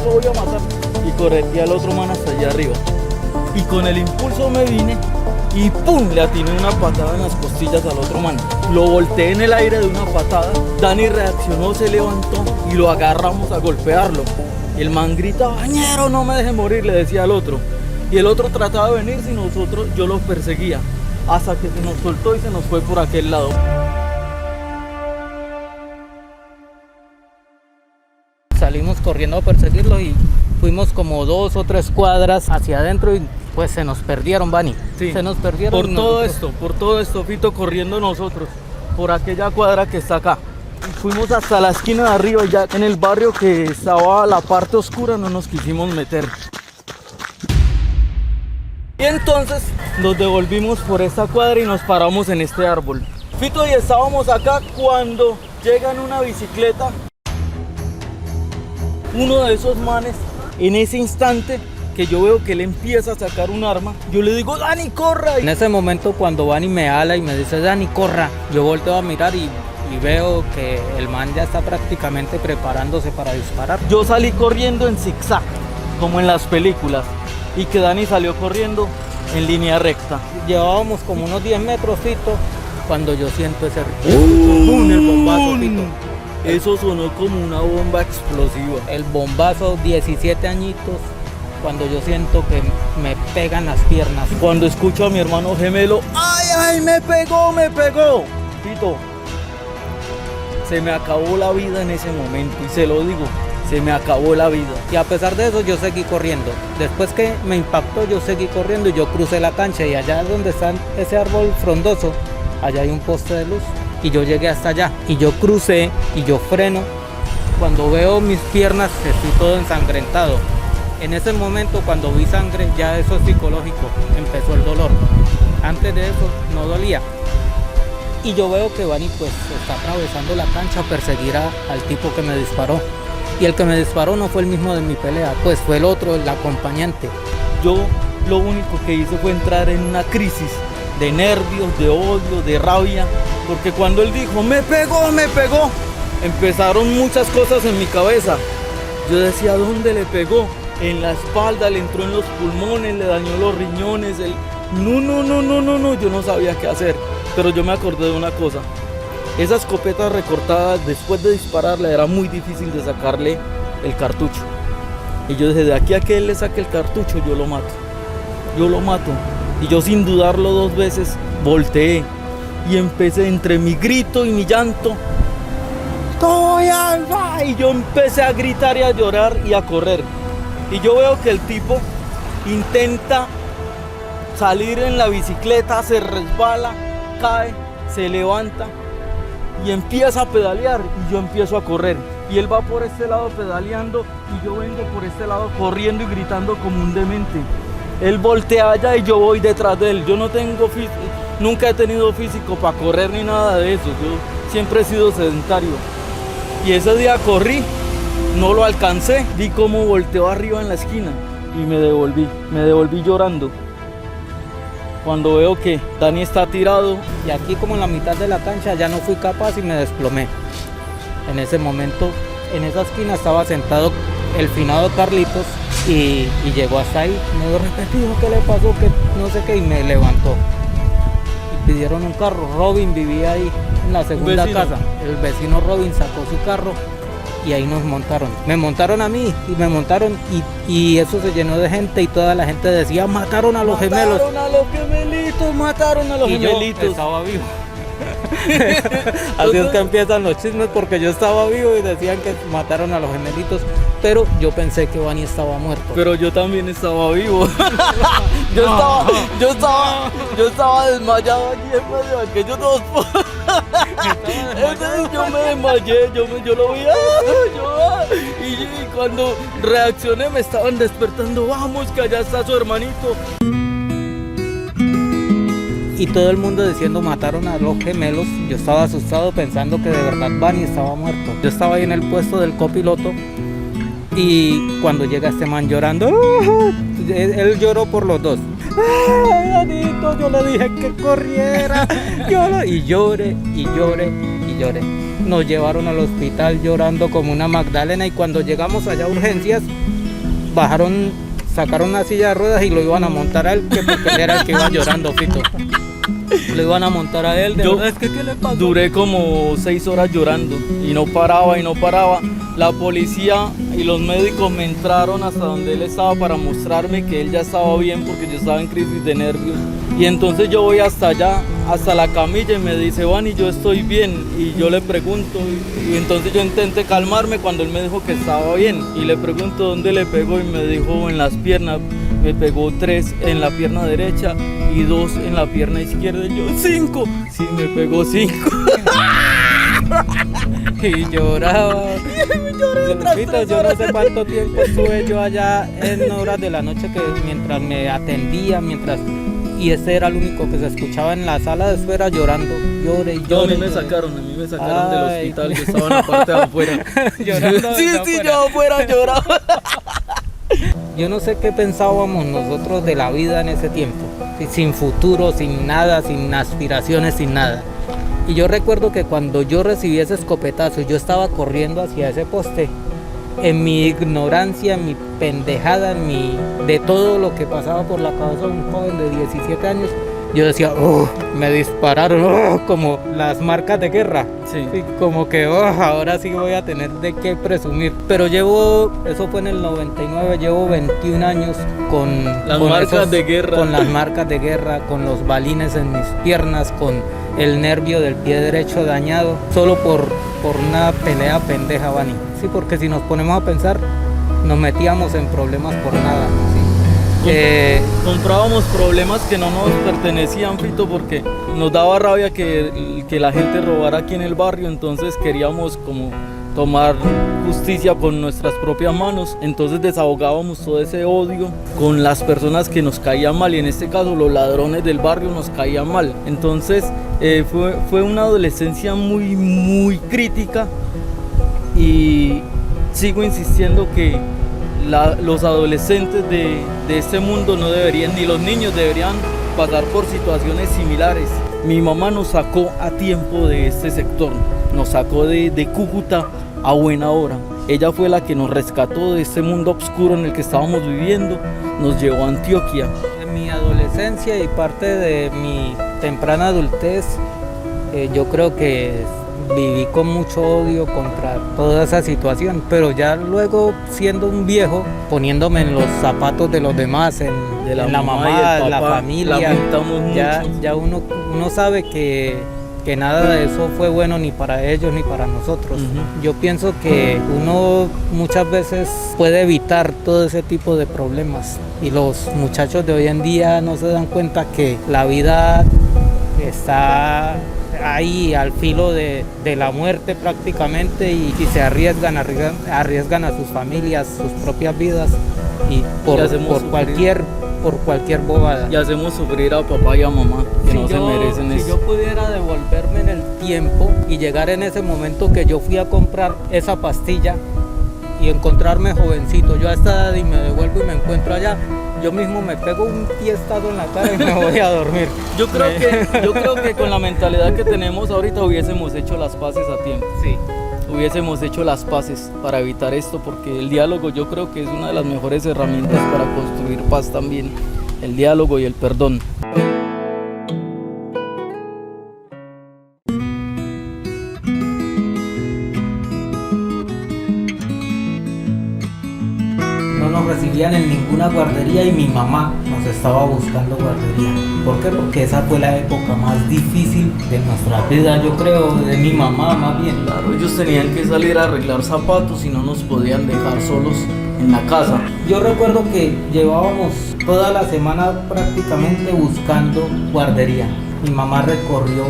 Y corretía al otro man hasta allá arriba. Y con el impulso me vine y ¡pum! Le atiné una patada en las costillas al otro man. Lo volteé en el aire de una patada. Dani reaccionó, se levantó y lo agarramos a golpearlo. El man grita, bañero, no me deje morir, le decía al otro. Y el otro trataba de venirse y yo los perseguía. Hasta que se nos soltó y se nos fue por aquel lado. Salimos corriendo a perseguirlo y fuimos como 2 o 3 cuadras hacia adentro y pues se nos perdieron, Vani. Sí. Se nos perdieron. Por todo esto, Fito, corriendo nosotros, por aquella cuadra que está acá. Fuimos hasta la esquina de arriba y ya en el barrio que estaba la parte oscura no nos quisimos meter. Y entonces nos devolvimos por esta cuadra y nos paramos en este árbol. Fito, y estábamos acá cuando llega en una bicicleta uno de esos manes. En ese instante que yo veo que él empieza a sacar un arma, yo le digo, Dani, corra. En ese momento cuando Vani me ala y me dice, Dani, corra, yo volteo a mirar y veo que el man ya está prácticamente preparándose para disparar. Yo salí corriendo en zigzag, como en las películas, y que Dani salió corriendo en línea recta. Llevábamos como unos 10 metros, Fito, cuando yo siento ese ¡bum! El bombazo, Fito. Eso sonó como una bomba explosiva. El bombazo, 17 añitos, cuando yo siento que me pegan las piernas. Cuando escucho a mi hermano gemelo, ¡ay, me pegó! Fito, se me acabó la vida en ese momento, y se lo digo, se me acabó la vida. Y a pesar de eso yo seguí corriendo. Después que me impactó yo seguí corriendo y yo crucé la cancha y allá donde está ese árbol frondoso, allá hay un poste de luz. Y yo llegué hasta allá y yo crucé y yo freno. Cuando veo mis piernas estoy todo ensangrentado. En ese momento cuando vi sangre ya eso es psicológico, empezó el dolor. Antes de eso no dolía. Y yo veo que Vani pues está atravesando la cancha a perseguir al tipo que me disparó. Y el que me disparó no fue el mismo de mi pelea, pues fue el otro, el acompañante. Yo lo único que hice fue entrar en una crisis de nervios, de odio, de rabia, porque cuando él dijo, me pegó, empezaron muchas cosas en mi cabeza. Yo decía, ¿dónde le pegó? En la espalda, le entró en los pulmones, le dañó los riñones, no, yo no sabía qué hacer. Pero yo me acordé de una cosa, esa escopeta recortada, después de dispararle, era muy difícil de sacarle el cartucho. Y yo dije, de aquí a que él le saque el cartucho, yo lo mato. Y yo sin dudarlo 2 veces, volteé y empecé entre mi grito y mi llanto. Y yo empecé a gritar y a llorar y a correr. Y yo veo que el tipo intenta salir en la bicicleta, se resbala, cae, se levanta y empieza a pedalear y yo empiezo a correr. Y él va por este lado pedaleando y yo vengo por este lado corriendo y gritando como un demente. Él voltea allá y yo voy detrás de él. Yo no tengo nunca he tenido físico para correr ni nada de eso. Yo siempre he sido sedentario. Y ese día corrí, no lo alcancé, vi cómo volteó arriba en la esquina y me devolví llorando. Cuando veo que Dani está tirado. Y aquí como en la mitad de la cancha ya no fui capaz y me desplomé. En ese momento, en esa esquina estaba sentado el finado Carlitos y llegó hasta ahí. Me dio repetido qué le pasó, que no sé qué, y me levantó. Y pidieron un carro. Robin vivía ahí en la segunda casa. El vecino Robin sacó su carro y ahí nos montaron. Me montaron a mí y me montaron y eso se llenó de gente y toda la gente decía, mataron a los gemelos. Mataron a los gemelitos. Y yo estaba vivo. Así es que empiezan los chismes, porque yo estaba vivo y decían que mataron a los gemelitos, pero yo pensé que Vani estaba muerto. Pero yo también estaba vivo. yo estaba desmayado aquí en medio de aquellos dos. Entonces yo me desmayé, yo lo vi. Y cuando reaccioné me estaban despertando. Vamos, que allá está su hermanito. Y todo el mundo diciendo mataron a los gemelos. Yo estaba asustado pensando que de verdad Vani estaba muerto. Yo estaba ahí en el puesto del copiloto y cuando llega este man llorando, él lloró por los dos. ¡ay, Danito! Yo le dije que corriera. Y lloré, y lloré, y lloré. Nos llevaron al hospital llorando como una Magdalena y cuando llegamos allá a urgencias, sacaron una silla de ruedas y lo iban a montar a él, que porque él era el que iba llorando, Fito. Lo iban a montar a él, ¿qué le pasó? Duré como 6 horas llorando y no paraba y no paraba. La policía y los médicos me entraron hasta donde él estaba para mostrarme que él ya estaba bien porque yo estaba en crisis de nervios. Y entonces yo voy hasta allá, hasta la camilla y me dice, Vani, yo estoy bien. Y yo le pregunto, y entonces yo intenté calmarme cuando él me dijo que estaba bien. Y le pregunto dónde le pegó y me dijo en las piernas. Me pegó 3 en la pierna derecha y 2 en la pierna izquierda. Y yo, 5. Sí, me pegó 5. Y lloraba. Fito, yo no sé cuánto tiempo estuve yo allá en horas de la noche que mientras me atendía, y ese era el único que se escuchaba en la sala de espera llorando. Lloré y No, a lloré. mí me sacaron del Ay. hospital, yo estaba en la parte de afuera. Llorando Sí, desde sí, afuera. yo afuera lloraba. Yo no sé qué pensábamos nosotros de la vida en ese tiempo, sin futuro, sin nada, sin aspiraciones, sin nada. Y yo recuerdo que cuando yo recibí ese escopetazo, yo estaba corriendo hacia ese poste. En mi ignorancia, en mi pendejada, de todo lo que pasaba por la cabeza de un joven de 17 años, yo decía, me dispararon, como las marcas de guerra. Sí. Sí, como que ahora sí voy a tener de qué presumir. Pero eso fue en el 99, llevo 21 años con Las con marcas de guerra. Con las marcas de guerra, con los balines en mis piernas, con el nervio del pie derecho dañado, solo por una pelea pendeja, Vani. Sí, porque si nos ponemos a pensar, nos metíamos en problemas por nada. ¿Sí? Comprábamos problemas que no nos pertenecían, Fito, porque nos daba rabia que la gente robara aquí en el barrio, entonces queríamos como tomar justicia con nuestras propias manos, entonces desahogábamos todo ese odio con las personas que nos caían mal, y en este caso los ladrones del barrio nos caían mal. Entonces fue una adolescencia muy, muy crítica, y sigo insistiendo que los adolescentes de este mundo no deberían, ni los niños deberían pasar por situaciones similares. Mi mamá nos sacó a tiempo de este sector, nos sacó de Cúcuta a buena hora. Ella fue la que nos rescató de este mundo oscuro en el que estábamos viviendo, nos llevó a Antioquia. En mi adolescencia y parte de mi temprana adultez, yo creo que viví con mucho odio contra toda esa situación, pero ya luego siendo un viejo, poniéndome en los zapatos de los demás, en la mamá, y el en la papá, familia, lamentamos ya mucho. uno sabe que nada de eso fue bueno ni para ellos ni para nosotros. Ujú. Yo pienso que uno muchas veces puede evitar todo ese tipo de problemas, y los muchachos de hoy en día no se dan cuenta que la vida está ahí al filo de la muerte prácticamente, y se arriesgan a sus familias, sus propias vidas, y por cualquier bobada. Y hacemos sufrir a papá y a mamá, que no se merecen Si eso. yo pudiera devolverme en el tiempo y llegar en ese momento que yo fui a comprar esa pastilla y encontrarme jovencito, yo a esta edad, y me devuelvo y me encuentro allá, yo mismo me pego un piestazo en la cara y me voy a dormir. Yo creo que con la mentalidad que tenemos ahorita hubiésemos hecho las paces a tiempo. Sí. Hubiésemos hecho las paces para evitar esto, porque el diálogo yo creo que es una de las mejores herramientas para construir paz también, el diálogo y el perdón. No nos recibían en ninguna guardería y mi mamá nos estaba buscando guardería. ¿Por qué? Porque esa fue la época más difícil de nuestra vida, yo creo, de mi mamá más bien. Claro, ellos tenían que salir a arreglar zapatos y no nos podían dejar solos en la casa. Yo recuerdo que llevábamos toda la semana prácticamente buscando guardería. Mi mamá recorrió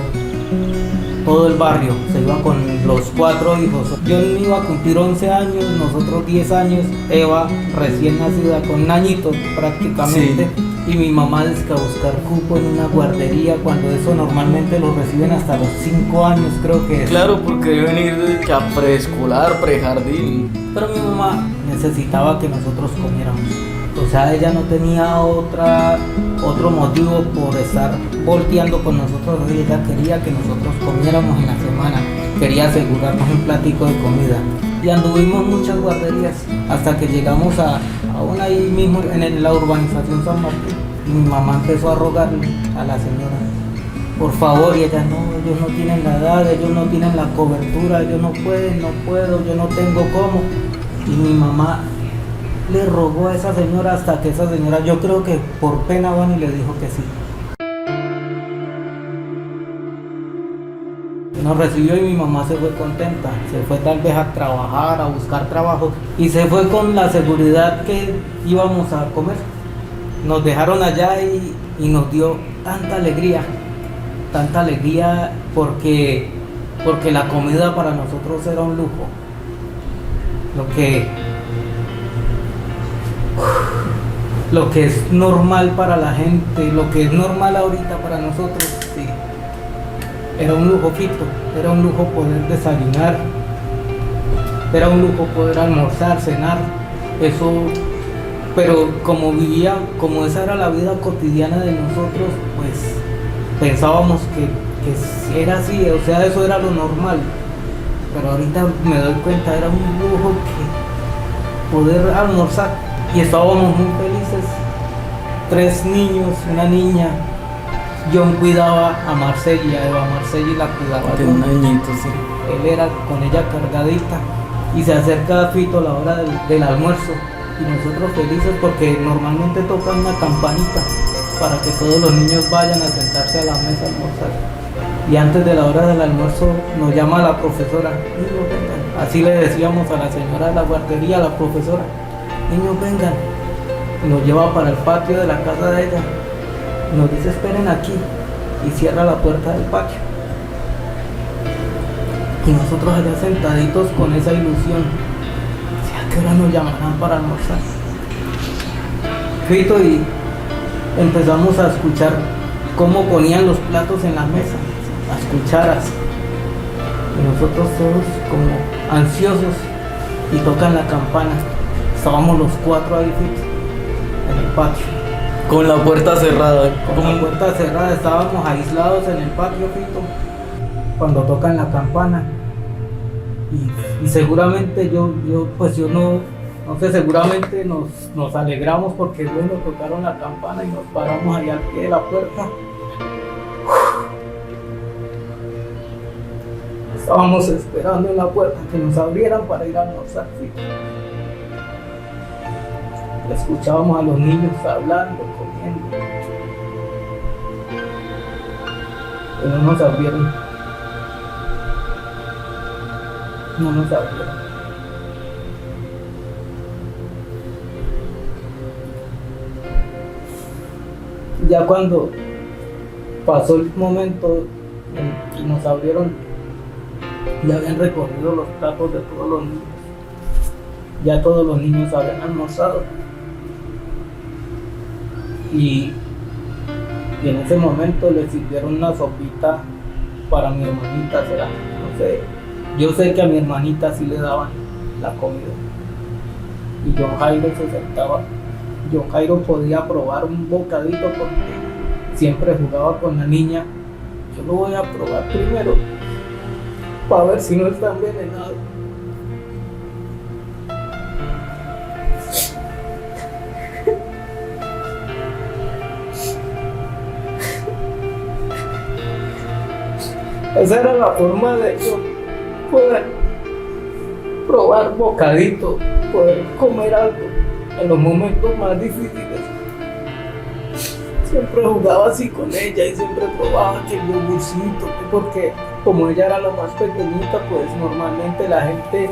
todo el barrio, se iba con los 4 hijos. Yo iba a cumplir 11 años, nosotros 10 años, Eva recién nacida con un añito prácticamente. Sí. Y mi mamá dice que a buscar cupo en una guardería, cuando eso normalmente lo reciben hasta los 5 años, creo que es. Claro, porque deben ir de a preescolar, prejardín. Pero mi mamá necesitaba que nosotros comiéramos. O sea, ella no tenía otro motivo por estar volteando con nosotros. Ella quería que nosotros comiéramos en la semana, quería asegurarnos un platico de comida. Y anduvimos muchas guarderías hasta que llegamos a una ahí mismo en la urbanización San Martín. Y mi mamá empezó a rogarle a la señora, por favor, y ella, no, ellos no tienen la edad, ellos no tienen la cobertura, ellos no pueden, no puedo, yo no tengo cómo. Y mi mamá le rogó a esa señora hasta que esa señora, yo creo que por pena bueno, y le dijo que sí. Nos recibió y mi mamá se fue contenta, se fue tal vez a trabajar, a buscar trabajo y se fue con la seguridad que íbamos a comer. Nos dejaron allá y nos dio tanta alegría porque la comida para nosotros era un lujo. Lo que es normal para la gente, lo que es normal ahorita para nosotros, sí. Era un lujo, Fito, era un lujo poder desayunar, era un lujo poder almorzar, cenar, eso, pero como esa era la vida cotidiana de nosotros, pues pensábamos que era así, o sea, eso era lo normal, pero ahorita me doy cuenta, era un lujo que poder almorzar y estábamos muy felices, 3 niños, una niña. John cuidaba a Marceli, a Eva Marceli la cuidaba. De un añito, sí. Él era con ella cargadita y se acerca a Fito la hora del almuerzo y nosotros felices porque normalmente tocan una campanita para que todos los niños vayan a sentarse a la mesa a almorzar. Y antes de la hora del almuerzo nos llama la profesora, niños vengan. Así le decíamos a la señora de la guardería, a la profesora, niños vengan. Y nos lleva para el patio de la casa de ella. Nos dice esperen aquí y cierra la puerta del patio. Y nosotros allá sentaditos con esa ilusión, ¿a qué hora nos llamarán para almorzar? Fito, y empezamos a escuchar cómo ponían los platos en la mesa, las cucharas. Y nosotros todos como ansiosos y tocan la campana. Estábamos los 4 ahí, Fito, en el patio. Con la puerta cerrada. Con la puerta cerrada, estábamos aislados en el patio, Fito, cuando tocan la campana. Y seguramente yo no sé, seguramente nos alegramos porque bueno, tocaron la campana y nos paramos allá al pie de la puerta. Estábamos esperando en la puerta que nos abrieran para ir a almorzar, Fito. Escuchábamos a los niños hablando, comiendo. Pero no nos abrieron. No nos abrieron. Ya cuando pasó el momento y nos abrieron, ya habían recorrido los platos de todos los niños. Ya todos los niños habían almorzado. Y en ese momento le sirvieron una sopita para mi hermanita, no sé. Yo sé que a mi hermanita sí le daban la comida. Y John Jairo se sentaba. John Jairo podía probar un bocadito porque siempre jugaba con la niña. Yo lo voy a probar primero para ver si no está envenenado. Esa era la forma de yo poder probar bocadito, poder comer algo en los momentos más difíciles. Siempre jugaba así con ella y siempre probaba que el yogurcito, porque como ella era la más pequeñita, pues normalmente la gente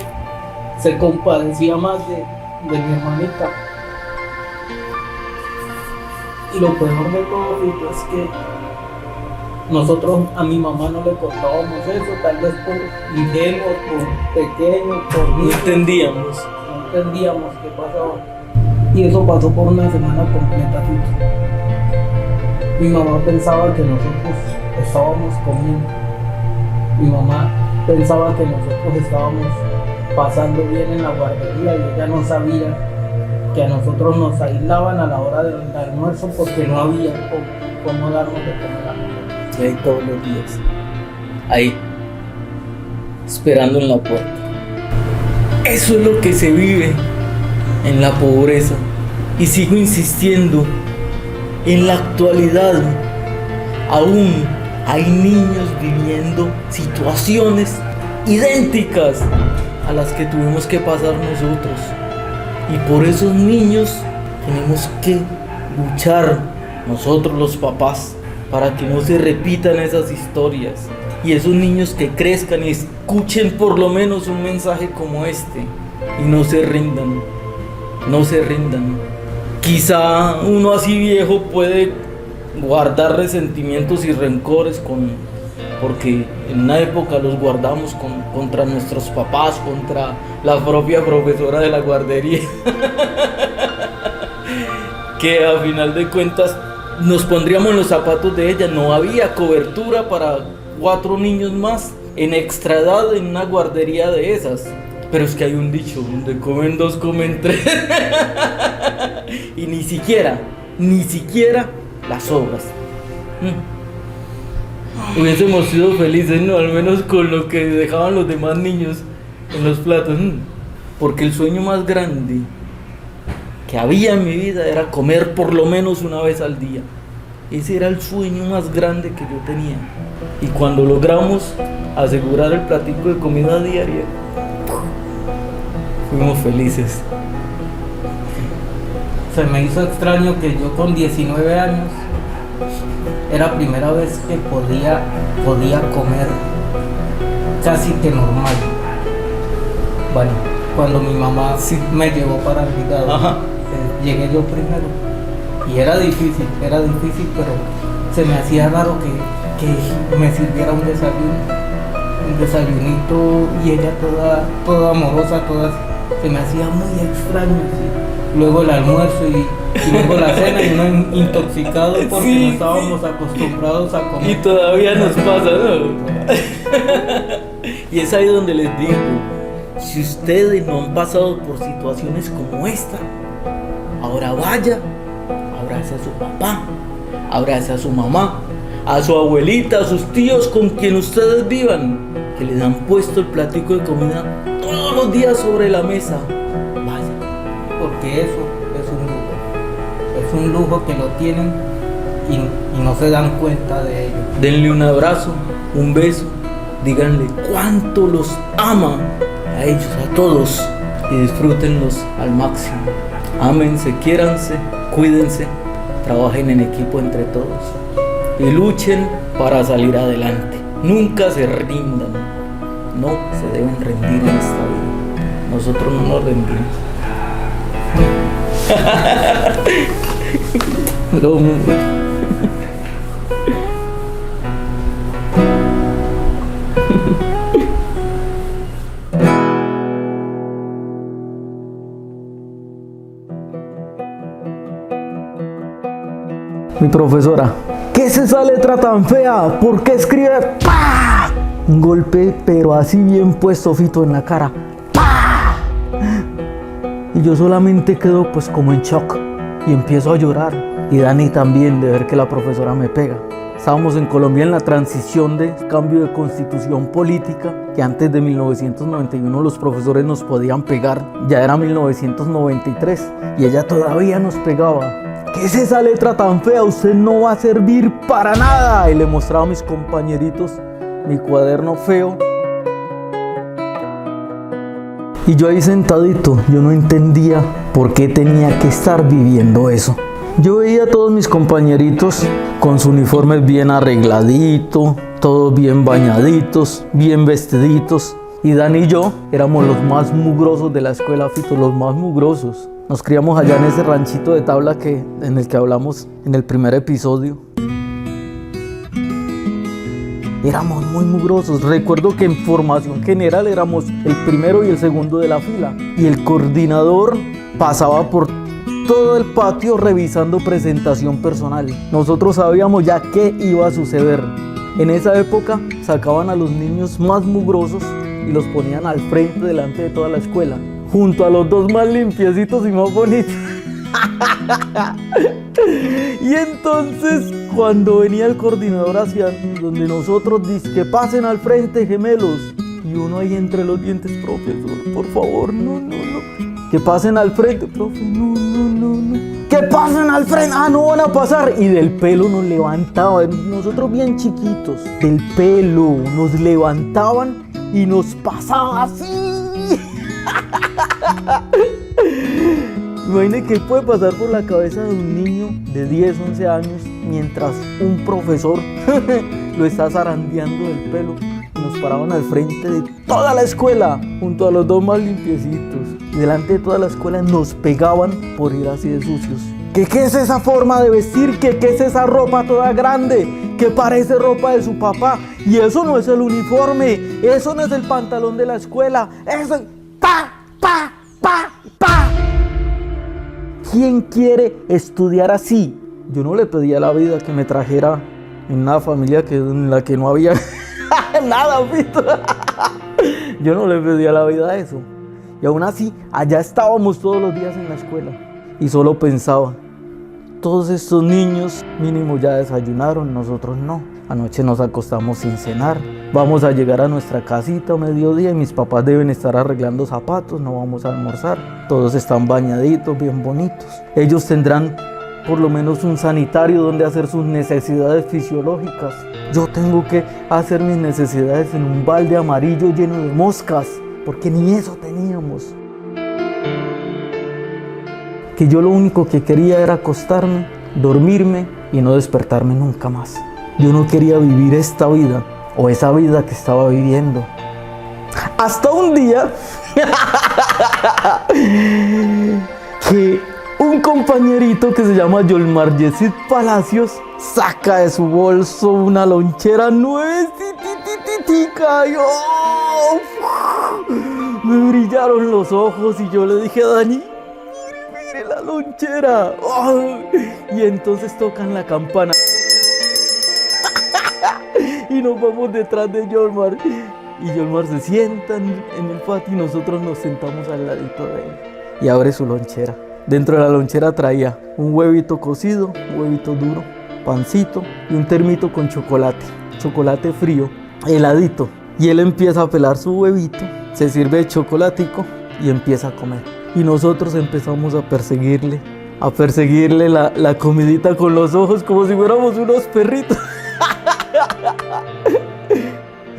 se compadecía más de mi hermanita. Y lo peor de todo, Fito, es que nosotros a mi mamá no le contábamos eso, tal vez por ingenuos, por pequeños, por No entendíamos. no entendíamos qué pasaba. Y eso pasó por una semana completa, Fito. Mi mamá pensaba que nosotros estábamos comiendo. Mi mamá pensaba que nosotros estábamos pasando bien en la guardería y ella no sabía porque a nosotros nos aislaban a la hora del almuerzo porque no había cómo darnos de comer a nosotros. Y ahí todos los días, ahí, esperando en la puerta. Eso es lo que se vive en la pobreza. Y sigo insistiendo, en la actualidad aún hay niños viviendo situaciones idénticas a las que tuvimos que pasar nosotros. Y por esos niños tenemos que luchar nosotros los papás para que no se repitan esas historias. Y esos niños que crezcan y escuchen por lo menos un mensaje como este y no se rindan, no se rindan. Quizá uno así viejo puede guardar resentimientos y rencores porque en una época los guardamos contra nuestros papás, contra la propia profesora de la guardería, que a final de cuentas nos pondríamos en los zapatos de ella. No había cobertura para 4 niños más en extra edad en una guardería de esas. Pero es que hay un dicho, donde comen 2, comen 3. Y ni siquiera las sobras. Hubiésemos sido felices, ¿no? Al menos con lo que dejaban los demás niños en los platos. Porque el sueño más grande que había en mi vida era comer por lo menos una vez al día. Ese era el sueño más grande que yo tenía. Y cuando logramos asegurar el platico de comida diaria, fuimos felices. Se me hizo extraño que yo con 19 años era la primera vez que podía comer casi que normal. Bueno, cuando mi mamá me llevó para el Vigado, llegué yo primero y era difícil, pero se me hacía raro que me sirviera un desayunito y ella toda amorosa, se me hacía muy extraño, ¿sí? Luego el almuerzo y luego la cena y uno intoxicado porque no estábamos acostumbrados a comer. Y todavía nos pasa, ¿no? Y es ahí donde les digo, si ustedes no han pasado por situaciones como esta, ahora vaya, abrace a su papá, abrace a su mamá, a su abuelita, a sus tíos con quien ustedes vivan, que les han puesto el platico de comida todos los días sobre la mesa. Vaya. Porque eso es un lujo que lo tienen y no se dan cuenta de ello. Denle un abrazo, un beso, díganle cuánto los ama a ellos, a todos, y disfrútenlos al máximo. Ámense, quiéranse, cuídense, trabajen en equipo entre todos y luchen para salir adelante. Nunca se rindan, no se deben rendir en esta vida. Nosotros no nos rendimos. Mi profesora, ¿qué es esa letra tan fea? ¿Por qué escribe ¡pah! Un golpe, pero así bien puesto, Fito, en la cara. ¡Pah! Y yo solamente quedo pues como en shock y empiezo a llorar. Y Dani también, de ver que la profesora me pega. Estábamos en Colombia en la transición de cambio de constitución política, que antes de 1991 los profesores nos podían pegar. Ya era 1993 y ella todavía nos pegaba. ¿Qué es esa letra tan fea? Usted no va a servir para nada. Y le mostraba a mis compañeritos mi cuaderno feo. Y yo ahí sentadito, yo no entendía por qué tenía que estar viviendo eso. Yo veía a todos mis compañeritos con su uniforme bien arregladito, todos bien bañaditos, bien vestiditos. Y Dani y yo éramos los más mugrosos de la escuela, Fito, los más mugrosos. Nos criamos allá en ese ranchito de tabla en el que hablamos en el primer episodio. Éramos muy mugrosos. Recuerdo que en formación general éramos el primero y el segundo de la fila. Y el coordinador pasaba por todo el patio revisando presentación personal. Nosotros sabíamos ya qué iba a suceder. En esa época sacaban a los niños más mugrosos y los ponían al frente delante de toda la escuela. junto a los dos más limpiecitos y más bonitos. Y entonces cuando venía el coordinador hacia donde nosotros dice que pasen al frente, gemelos, y uno ahí entre los dientes, profesor, por favor, no, que pasen al frente, profe, no, que pasen al frente, no van a pasar. Y del pelo nos levantaban, nosotros bien chiquitos, del pelo nos levantaban y nos pasaba así. Imagínate qué puede pasar por la cabeza de un niño de 10, 11 años mientras un profesor lo está zarandeando del pelo. Nos paraban al frente de toda la escuela, junto a los dos más limpiecitos. Y delante de toda la escuela nos pegaban por ir así de sucios. ¿Qué es esa forma de vestir? ¿Qué es esa ropa toda grande? Que parece ropa de su papá. Y eso no es el uniforme, eso no es el pantalón de la escuela. Eso... ¡Pa! ¿Quién quiere estudiar así? Yo no le pedí a la vida que me trajera en una familia en la que no había nada, ¿visto? Yo no le pedí a la vida eso. Y aún así, allá estábamos todos los días en la escuela. Y solo pensaba, todos estos niños mínimo ya desayunaron, nosotros no. Anoche nos acostamos sin cenar. Vamos a llegar a nuestra casita a mediodía y mis papás deben estar arreglando zapatos, no vamos a almorzar. Todos están bañaditos, bien bonitos. Ellos tendrán por lo menos un sanitario donde hacer sus necesidades fisiológicas. Yo tengo que hacer mis necesidades en un balde amarillo lleno de moscas, porque ni eso teníamos. Que yo lo único que quería era acostarme, dormirme y no despertarme nunca más. Yo no quería vivir esta vida o esa vida que estaba viviendo. Hasta un día que un compañerito que se llama Yolmar Yesid Palacios saca de su bolso una lonchera nuevecita y me brillaron los ojos y yo le dije a Dani, mire la lonchera. Y entonces tocan la campana y nos vamos detrás de Yolmar. Y Yolmar se sienta en el patio y nosotros nos sentamos al ladito de él. Y abre su lonchera. Dentro de la lonchera traía un huevito cocido, un huevito duro, pancito y un termito con chocolate frío, heladito. Y él empieza a pelar su huevito, se sirve el chocolatico y empieza a comer. Y nosotros empezamos a perseguirle la comidita con los ojos como si fuéramos unos perritos.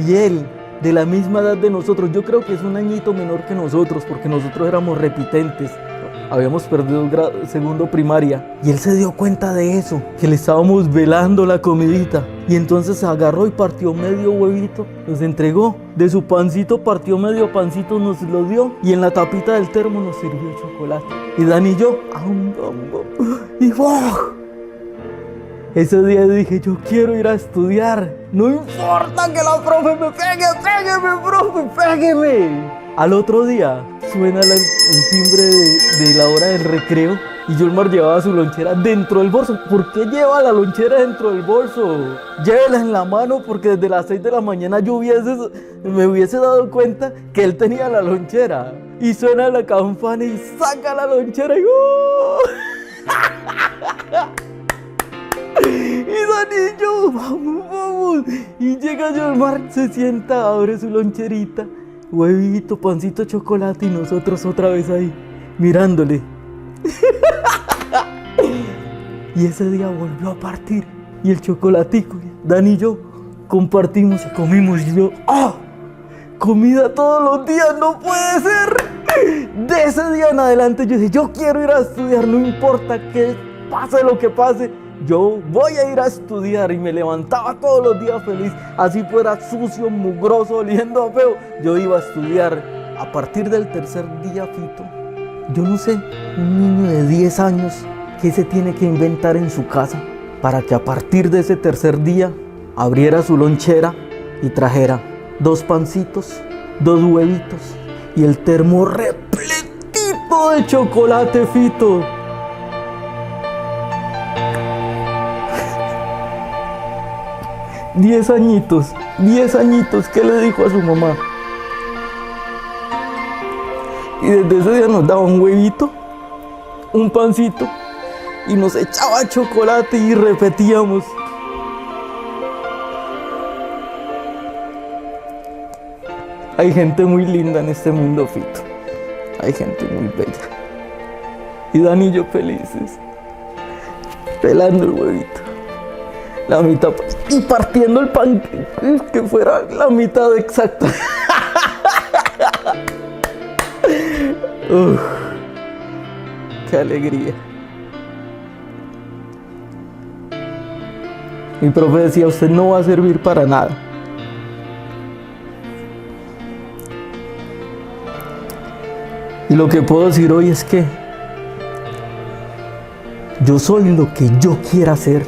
Y él, de la misma edad de nosotros, yo creo que es un añito menor que nosotros, porque nosotros éramos repitentes. Habíamos perdido segundo primaria. Y él se dio cuenta de eso, que le estábamos velando la comidita. Y entonces agarró y partió medio huevito, nos entregó. De su pancito partió medio pancito, nos lo dio. Y en la tapita del termo nos sirvió chocolate. Y Dani y yo, y ¡wow! Ese día dije, yo quiero ir a estudiar. No importa que la profe me pegue, pégueme, profe, pégueme. Al otro día suena el timbre de la hora del recreo y Yolmar llevaba su lonchera dentro del bolso. ¿Por qué lleva la lonchera dentro del bolso? Llévela en la mano, porque desde las 6 de la mañana yo me hubiese dado cuenta que él tenía la lonchera. Y suena la campana y saca la lonchera y y Dani y yo, vamos. Y llega Yolmar, se sienta, abre su loncherita, huevito, pancito, chocolate y nosotros otra vez ahí, mirándole. Y ese día volvió a partir y el chocolatico, Dani y yo compartimos y comimos y yo, comida todos los días, no puede ser. De ese día en adelante yo dije, yo quiero ir a estudiar, no importa que pase lo que pase. Yo voy a ir a estudiar y me levantaba todos los días feliz, así fuera sucio, mugroso, oliendo a feo, yo iba a estudiar. A partir del tercer día, Fito, yo no sé, un niño de 10 años, ¿qué se tiene que inventar en su casa para que a partir de ese tercer día abriera su lonchera y trajera 2 pancitos, 2 huevitos y el termo repletito de chocolate, Fito? 10 añitos, ¿qué le dijo a su mamá? Y desde ese día nos daba un huevito, un pancito, y nos echaba chocolate y repetíamos. Hay gente muy linda en este mundo, Fito. Hay gente muy bella. Y Dani y yo felices, pelando el huevito, la mitad, y partiendo el pan que fuera la mitad exacta. Uf, qué alegría. Mi profe decía, usted no va a servir para nada. Y lo que puedo decir hoy es que yo soy lo que yo quiera ser,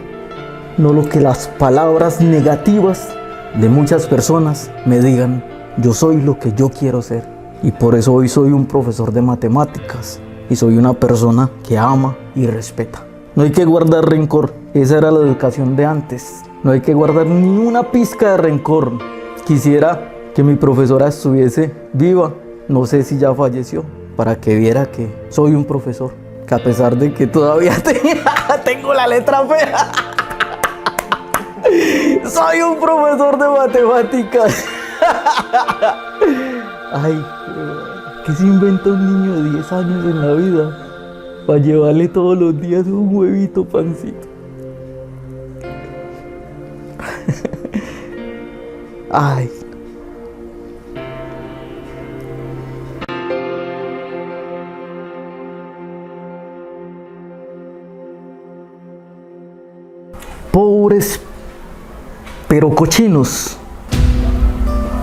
no lo que las palabras negativas de muchas personas me digan. Yo soy lo que yo quiero ser. Y por eso hoy soy un profesor de matemáticas y soy una persona que ama y respeta. No hay que guardar rencor, esa era la educación de antes. No hay que guardar ni una pizca de rencor. Quisiera que mi profesora estuviese viva, no sé si ya falleció, para que viera que soy un profesor, que a pesar de que todavía tengo la letra fea, soy un profesor de matemáticas. Ay, ¿qué se inventa un niño de 10 años en la vida para llevarle todos los días un huevito pancito? Ay. Pobres pero cochinos.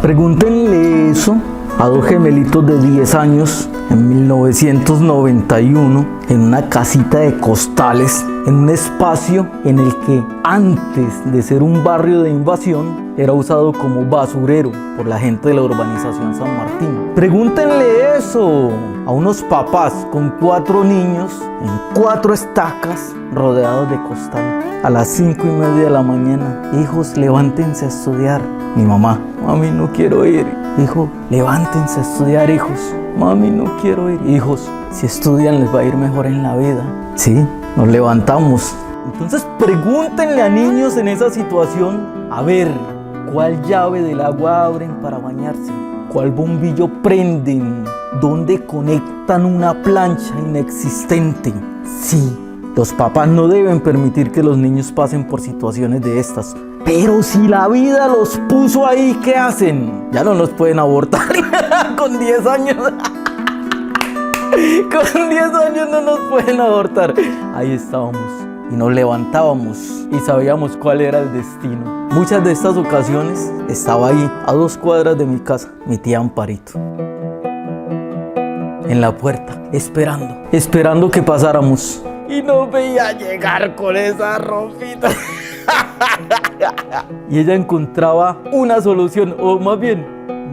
Pregúntenle eso a dos gemelitos de 10 años en 1991 en una casita de costales, en un espacio en el que antes de ser un barrio de invasión era usado como basurero por la gente de la urbanización San Martín. Pregúntenle eso a unos papás con 4 niños en 4 estacas rodeados de costal. A las 5:30 de la mañana, hijos, levántense a estudiar. Mi mamá, mami, no quiero ir. Hijo, levántense a estudiar, hijos. Mami, no quiero ir. Hijos, si estudian les va a ir mejor en la vida. Sí, nos levantamos. Entonces pregúntenle a niños en esa situación, a ver, ¿cuál llave del agua abren para bañarse? ¿Cuál bombillo prenden? ¿Dónde conectan una plancha inexistente? Sí, los papás no deben permitir que los niños pasen por situaciones de estas. Pero si la vida los puso ahí, ¿qué hacen? Ya no nos pueden abortar con 10 años. Con 10 años no nos pueden abortar. Ahí estábamos y nos levantábamos y sabíamos cuál era el destino. Muchas de estas ocasiones estaba ahí, a 2 cuadras de mi casa, mi tía Amparito. En la puerta, esperando que pasáramos. Y nos veía llegar con esa ropita. Y ella encontraba una solución, o más bien,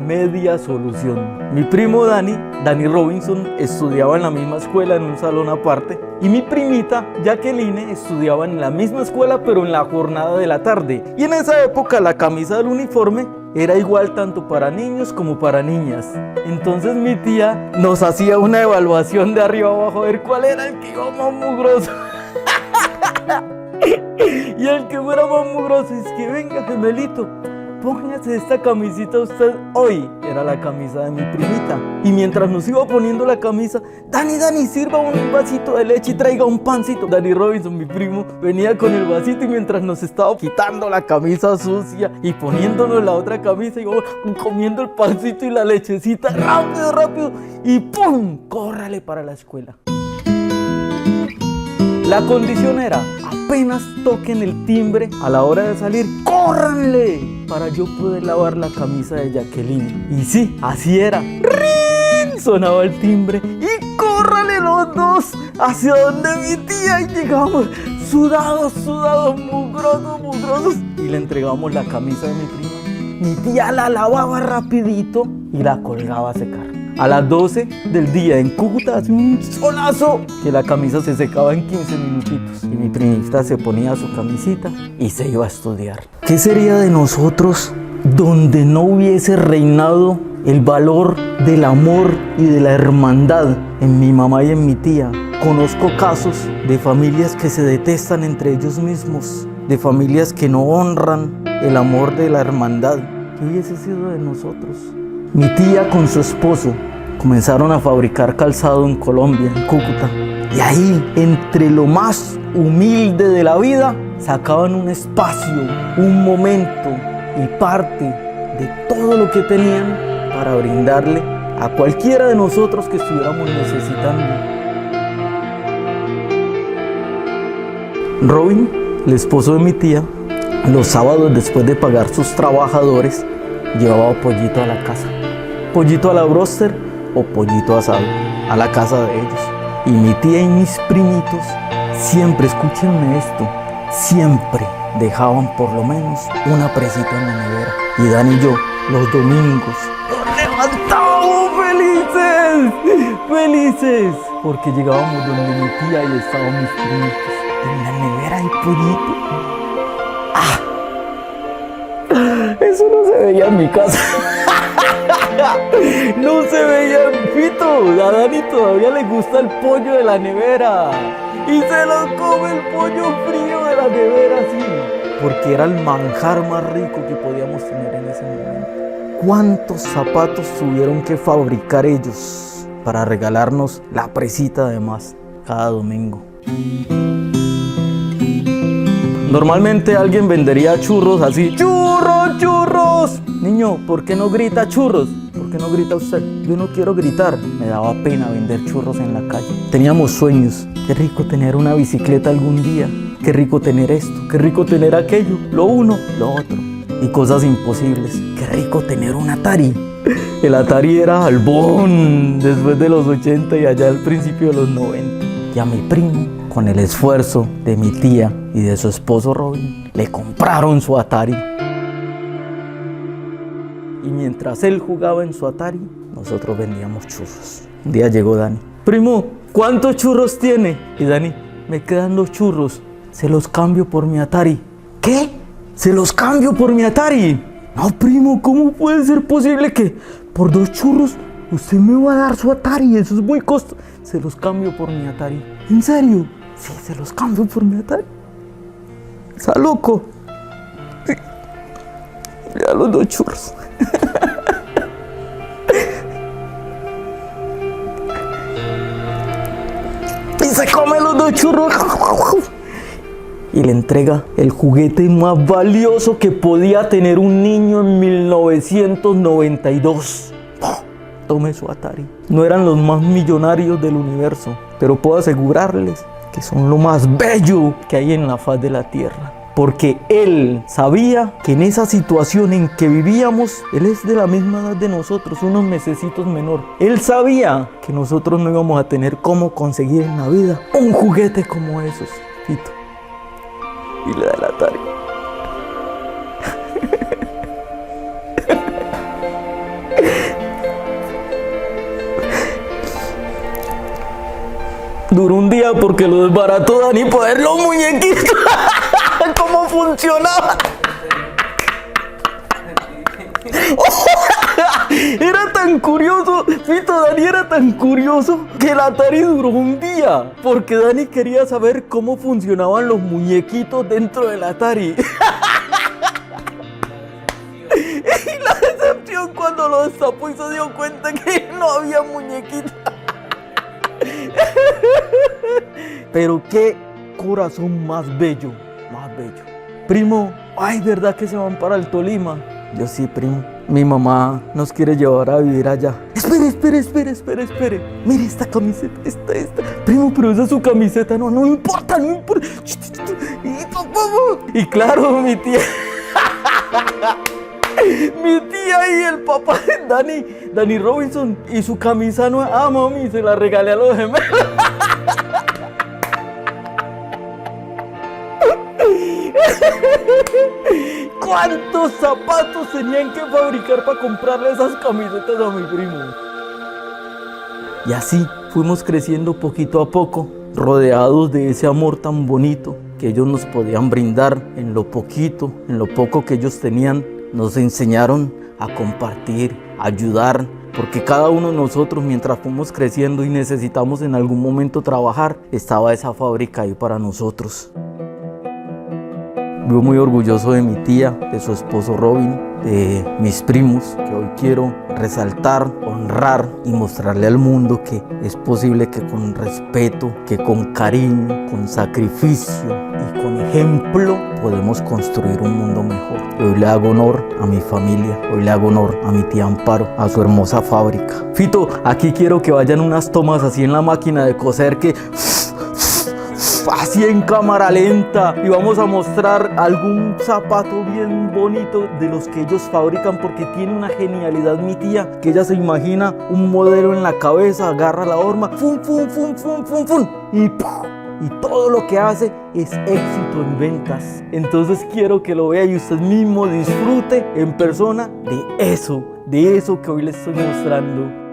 media solución. Mi primo Dani Robinson, estudiaba en la misma escuela en un salón aparte. Y mi primita Jacqueline estudiaba en la misma escuela, pero en la jornada de la tarde. Y en esa época la camisa del uniforme era igual tanto para niños como para niñas. Entonces mi tía nos hacía una evaluación de arriba abajo a ver cuál era el que iba más mugroso. Y el que fuera más mugroso es que venga, gemelito, póngase esta camisita usted hoy. Era la camisa de mi primita. Y mientras nos iba poniendo la camisa, Dani, sirva un vasito de leche y traiga un pancito. Dani Robinson, mi primo, venía con el vasito y mientras nos estaba quitando la camisa sucia y poniéndonos la otra camisa, íbamos comiendo el pancito y la lechecita, rápido, y ¡pum! ¡Córrale para la escuela! La condición era, apenas toquen el timbre a la hora de salir, ¡córranle! Para yo poder lavar la camisa de Jacqueline. Y sí, así era. ¡Rin! Sonaba el timbre y ¡córrale los dos! Hacia donde mi tía, y llegamos sudados, mugrosos. Y le entregamos la camisa de mi prima. Mi tía la lavaba rapidito y la colgaba a secar. A las 12 del día en Cúcuta hace un solazo que la camisa se secaba en 15 minutitos. Y mi primita se ponía su camisita y se iba a estudiar. ¿Qué sería de nosotros donde no hubiese reinado el valor del amor y de la hermandad en mi mamá y en mi tía. Conozco casos de familias que se detestan entre ellos mismos, de familias que no honran el amor de la hermandad. ¿Qué hubiese sido de nosotros? Mi tía con su esposo comenzaron a fabricar calzado en Colombia, en Cúcuta. Y ahí, entre lo más humilde de la vida, sacaban un espacio, un momento y parte de todo lo que tenían para brindarle a cualquiera de nosotros que estuviéramos necesitando. Robin, el esposo de mi tía, los sábados después de pagar sus trabajadores, llevaba pollito a la casa. Pollito a la broster o pollito asado a la casa de ellos. Y mi tía y mis primitos siempre, escúchenme esto, siempre dejaban por lo menos una presita en la nevera. Y Dan y yo, los domingos, nos levantábamos felices, porque llegábamos donde mi tía y estaban mis primitos. En la nevera hay pollito. Eso no se veía en mi casa. No se veía en Fito. A Dani todavía le gusta el pollo de la nevera. Y se lo come el pollo frío de la nevera, sí. Porque era el manjar más rico que podíamos tener en ese momento. ¿Cuántos zapatos tuvieron que fabricar ellos para regalarnos la presita de más cada domingo? Normalmente alguien vendería churros así. ¡Churros, churros! Niño, ¿por qué no grita churros? ¿Por qué no grita usted? Yo no quiero gritar. Me daba pena vender churros en la calle. Teníamos sueños. Qué rico tener una bicicleta algún día. Qué rico tener esto. Qué rico tener aquello. Lo uno, lo otro. Y cosas imposibles. Qué rico tener un Atari. El Atari era al boom después de los 80 y allá al principio de los 90. Y a mi primo, con el esfuerzo de mi tía y de su esposo Robin, le compraron su Atari. Y mientras él jugaba en su Atari, nosotros vendíamos churros. Un día llegó Dani. Primo, ¿cuántos churros tiene? Y Dani, me quedan 2 churros. Se los cambio por mi Atari. ¿Qué? ¿Se los cambio por mi Atari? No, primo, ¿cómo puede ser posible que por 2 churros usted me va a dar su Atari? Eso es muy costoso. Se los cambio por mi Atari. ¿En serio? Sí, se los cambio por mi Atari. ¿Está loco? Sí. Le da los 2 churros. Y se come los 2 churros. Y le entrega el juguete más valioso que podía tener un niño en 1992. Tome su Atari. No eran los más millonarios del universo, pero puedo asegurarles que son lo más bello que hay en la faz de la tierra. Porque él sabía que en esa situación en que vivíamos, él es de la misma edad de nosotros, unos mesecitos menor. Él sabía que nosotros no íbamos a tener cómo conseguir en la vida un juguete como esos, Fito. Y le da el Atari. Duró un día porque lo desbarató Dani para ver los muñequitos. ¿Cómo funcionaba? Era tan curioso, Fito, Dani era tan curioso que el Atari duró un día. Porque Dani quería saber cómo funcionaban los muñequitos dentro del Atari. Y la decepción cuando lo destapó y se dio cuenta que no había muñequitos. Pero qué corazón más bello, más bello. Primo, ay, ¿verdad que se van para el Tolima? Yo sí, primo. Mi mamá nos quiere llevar a vivir allá. Espere. Mire esta camiseta, esta. Primo, pero esa es su camiseta. No importa. Y claro, mi tía. Mi tía y el papá de Dani Robinson, y su camisa nueva. Mami, se la regalé a los gemelos. ¿Cuántos zapatos tenían que fabricar para comprarle esas camisetas a mi primo? Y así fuimos creciendo poquito a poco, rodeados de ese amor tan bonito que ellos nos podían brindar en lo poquito, en lo poco que ellos tenían. Nos enseñaron a compartir, a ayudar, porque cada uno de nosotros mientras fuimos creciendo y necesitamos en algún momento trabajar, estaba esa fábrica ahí para nosotros. Vivo muy orgulloso de mi tía, de su esposo Robin, de mis primos, que hoy quiero resaltar, honrar y mostrarle al mundo que es posible que con respeto, que con cariño, con sacrificio y con ejemplo podemos construir un mundo mejor. Y hoy le hago honor a mi familia, hoy le hago honor a mi tía Amparo, a su hermosa fábrica. Fito, aquí quiero que vayan unas tomas así en la máquina de coser que... así en cámara lenta, y vamos a mostrar algún zapato bien bonito de los que ellos fabrican, porque tiene una genialidad mi tía, que ella se imagina un modelo en la cabeza, agarra la horma, fum, fum, fum, fum, fum, fum, y ¡pum! Y todo lo que hace es éxito en ventas. Entonces quiero que lo vea y usted mismo disfrute en persona de eso que hoy les estoy mostrando.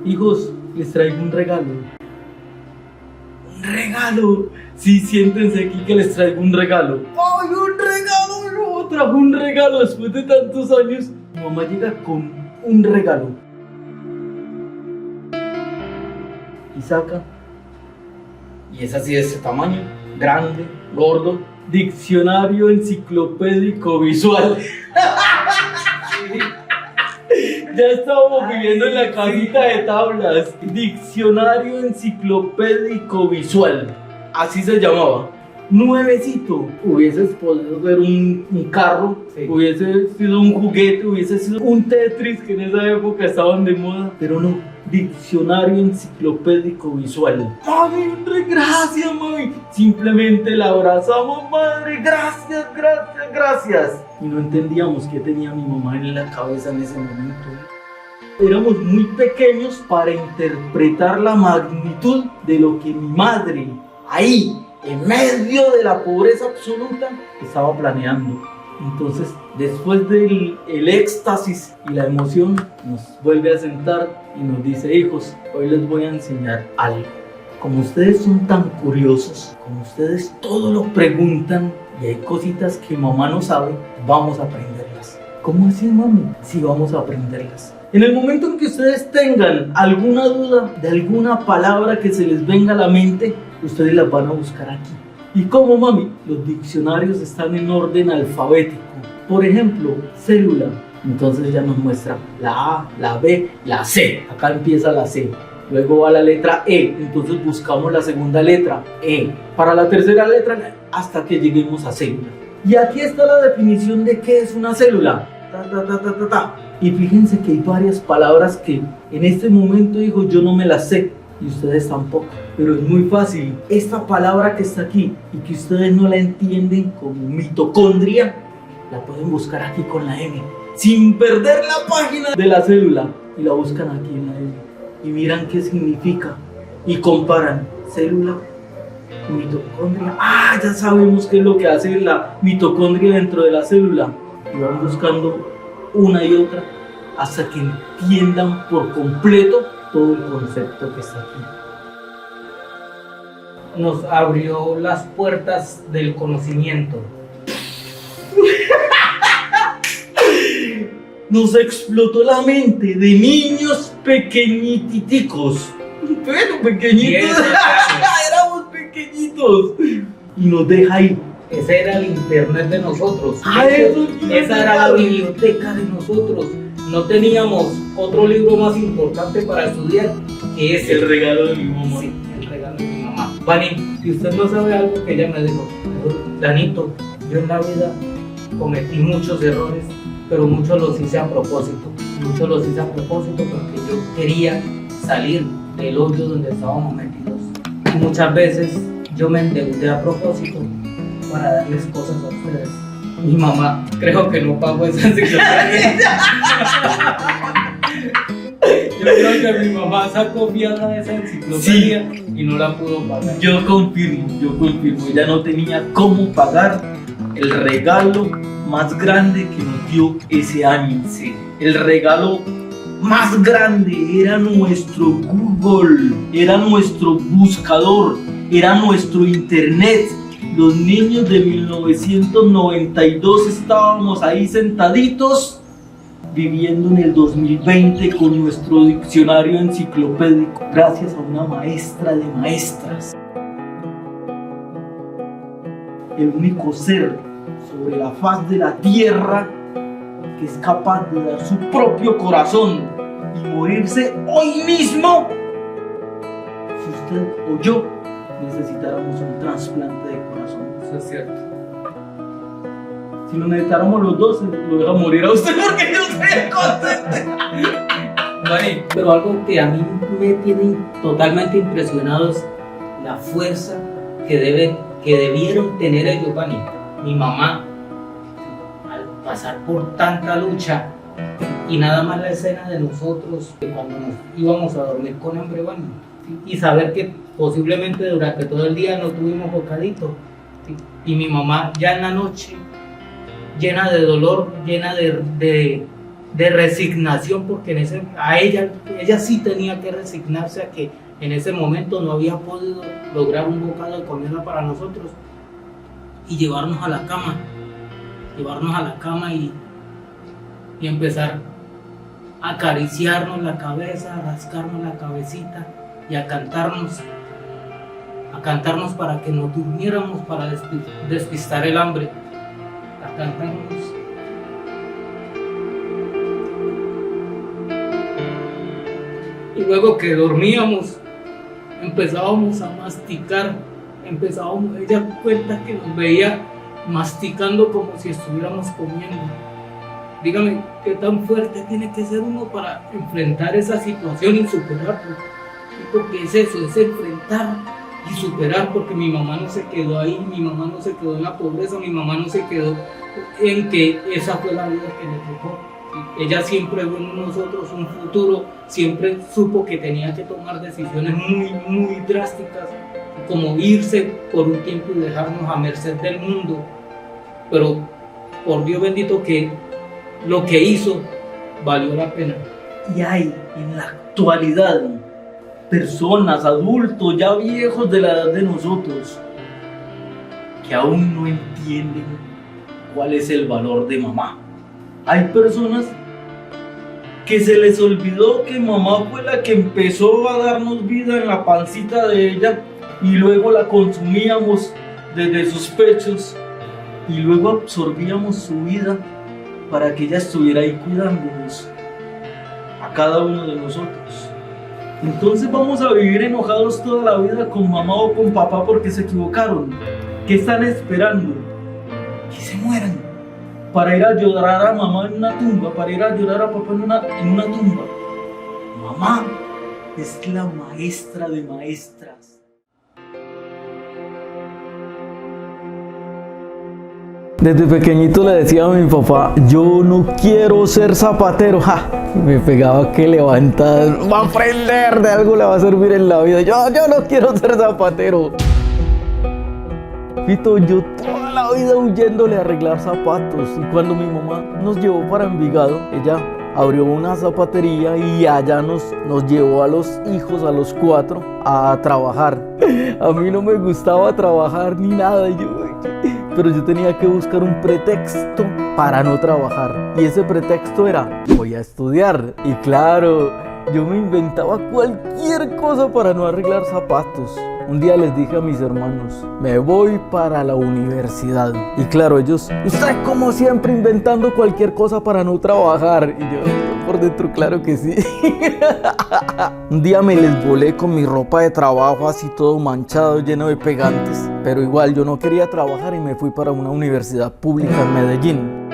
Hijos, les traigo un regalo. ¡Un regalo! Sí, siéntense aquí que les traigo un regalo. ¡Ay, un regalo! Yo trajo un regalo después de tantos años. Mi mamá llega con un regalo. Y saca. Y es así de este tamaño. Grande, gordo. Diccionario enciclopédico visual. Ya estábamos viviendo en la casita de tablas. Diccionario enciclopédico visual. Así se llamaba. Nuevecito. Hubieses podido ver un carro, sí. Hubiese sido un juguete, hubiese sido un Tetris, que en esa época estaban de moda. Pero no. Diccionario enciclopédico visual. Mami, gracias, mami. Simplemente la abrazamos, madre. Gracias, gracias, gracias. Y no entendíamos qué tenía mi mamá en la cabeza en ese momento. Éramos muy pequeños para interpretar la magnitud de lo que mi madre, ahí, en medio de la pobreza absoluta, estaba planeando. Entonces, después del éxtasis y la emoción, nos vuelve a sentar y nos dice: hijos, hoy les voy a enseñar algo. Como ustedes son tan curiosos, como ustedes todo lo preguntan y hay cositas que mamá no sabe, vamos a aprenderlas. ¿Cómo así, mami? Sí, vamos a aprenderlas. En el momento en que ustedes tengan alguna duda de alguna palabra que se les venga a la mente, ustedes las van a buscar aquí. ¿Y cómo, mami? Los diccionarios están en orden alfabético. Por ejemplo, célula. Entonces ya nos muestra la A, la B, la C. Acá empieza la C. Luego va la letra E. Entonces buscamos la segunda letra, E. Para la tercera letra, hasta que lleguemos a célula. Y aquí está la definición de qué es una célula. Y fíjense que hay varias palabras que en este momento, hijo, yo no me las sé. Y ustedes tampoco, pero es muy fácil. Esta palabra que está aquí y que ustedes no la entienden como mitocondria, la pueden buscar aquí con la M, sin perder la página de la célula, y la buscan aquí en la M y miran qué significa y comparan célula, mitocondria. Ya sabemos qué es lo que hace la mitocondria dentro de la célula, y van buscando una y otra hasta que entiendan por completo todo el concepto que está aquí. Nos abrió las puertas del conocimiento. Nos explotó la mente de niños pequeñiticos. Pero pequeñitos. Éramos pequeñitos. Y nos deja ahí. Ese era el internet de nosotros. Esa era la biblioteca de nosotros. No teníamos otro libro más importante para estudiar que ese. El regalo de mi mamá. Sí, el regalo de mi mamá. Vani, si usted no sabe algo que ella me dijo: Danito, yo en la vida cometí muchos errores, pero muchos los hice a propósito. Muchos los hice a propósito porque yo quería salir del hoyo donde estábamos metidos. Y muchas veces yo me endeudé a propósito para darles cosas a ustedes. Mi mamá creo que no pagó esa enciclopedia. Yo creo que mi mamá sacó fiada de esa enciclopedia, sí, y no la pudo pagar. Yo confirmo. Ella no tenía cómo pagar el regalo más grande que nos dio ese año. Sí. El regalo más grande, era nuestro Google, era nuestro buscador, era nuestro internet. Los niños de 1992 estábamos ahí sentaditos, viviendo en el 2020 con nuestro diccionario enciclopédico, gracias a una maestra de maestras. El único ser sobre la faz de la tierra que es capaz de dar su propio corazón y morirse hoy mismo si usted o yo necesitáramos un trasplante de corazón. Eso es cierto. Si lo necesitáramos los dos, lo deja morir a usted porque yo soy el consciente. Vale, pero algo que a mí me tiene totalmente impresionado es la fuerza que debieron tener ellos, Vani. Mi mamá, al pasar por tanta lucha, y nada más la escena de nosotros cuando nos íbamos a dormir con hambre, Vani, y saber que posiblemente durante todo el día no tuvimos bocadito, ¿sí? Y mi mamá ya en la noche, llena de dolor, llena de resignación, porque ella sí tenía que resignarse a que en ese momento no había podido lograr un bocado de comida para nosotros, y llevarnos a la cama y empezar a acariciarnos la cabeza, a rascarnos la cabecita y a cantarnos para que nos durmiéramos, para despistar el hambre, a cantarnos. Y luego que dormíamos, empezábamos a masticar, ella cuenta que nos veía masticando como si estuviéramos comiendo. Dígame, ¿qué tan fuerte tiene que ser uno para enfrentar esa situación y superarla? Porque es eso, es enfrentar y superar, porque mi mamá no se quedó ahí, mi mamá no se quedó en la pobreza, mi mamá no se quedó en que esa fue la vida que le tocó. Ella siempre vio en nosotros un futuro, siempre supo que tenía que tomar decisiones muy, muy drásticas, como irse por un tiempo y dejarnos a merced del mundo. Pero por Dios bendito que lo que hizo valió la pena. Y hay en la actualidad personas, adultos, ya viejos de la edad de nosotros, que aún no entienden cuál es el valor de mamá. Hay personas que se les olvidó que mamá fue la que empezó a darnos vida en la pancita de ella, y luego la consumíamos desde sus pechos, y luego absorbíamos su vida para que ella estuviera ahí cuidándonos a cada uno de nosotros. Entonces vamos a vivir enojados toda la vida con mamá o con papá porque se equivocaron. ¿Qué están esperando? Que se mueran para ir a llorar a mamá en una tumba, para ir a llorar a papá en una tumba. Mamá es la maestra de maestras. Desde pequeñito le decía a mi papá, yo no quiero ser zapatero, ¡ja! Y me pegaba que levantar, va a aprender, de algo le va a servir en la vida. Yo no quiero ser zapatero. Fito, yo toda la vida huyéndole a arreglar zapatos, y cuando mi mamá nos llevó para Envigado, ella abrió una zapatería y allá nos llevó a los hijos, a los 4, a trabajar. A mí no me gustaba trabajar ni nada, pero yo tenía que buscar un pretexto para no trabajar, y ese pretexto era, voy a estudiar. Y claro, yo me inventaba cualquier cosa para no arreglar zapatos. Un día les dije a mis hermanos, me voy para la universidad. Y claro, ellos, usted como siempre inventando cualquier cosa para no trabajar. Y yo por dentro, claro que sí. Un día me les volé con mi ropa de trabajo así todo manchado, lleno de pegantes. Pero igual yo no quería trabajar y me fui para una universidad pública en Medellín.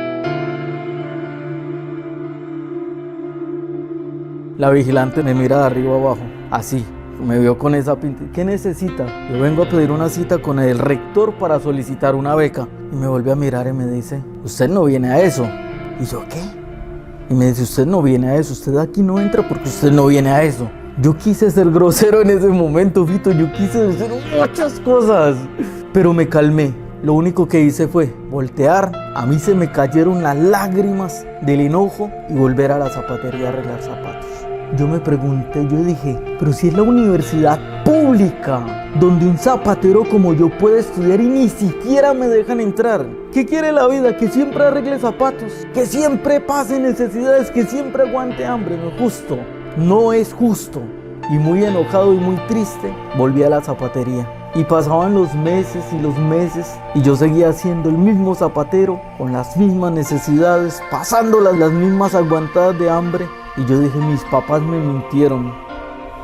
La vigilante me mira de arriba abajo, así. Me vio con esa pinta. ¿Qué necesita? Yo vengo a pedir una cita con el rector para solicitar una beca. Y me vuelve a mirar y me dice, usted no viene a eso. Y yo, ¿qué? Y me dice, usted no viene a eso, usted aquí no entra porque usted no viene a eso. Yo quise ser grosero en ese momento, Fito, yo quise decir muchas cosas, pero me calmé. lo único que hice fue voltear, a mí se me cayeron las lágrimas del enojo y volver a la zapatería a arreglar zapatos. Yo me pregunté, yo dije, pero si es la universidad pública, donde un zapatero como yo puede estudiar y ni siquiera me dejan entrar. ¿Qué quiere la vida? Que siempre arregle zapatos, que siempre pase necesidades, que siempre aguante hambre. No es justo, no es justo. Y muy enojado y muy triste, volví a la zapatería. Y pasaban los meses y yo seguía siendo el mismo zapatero, con las mismas necesidades, pasando las mismas aguantadas de hambre. Y yo dije, mis papás me mintieron,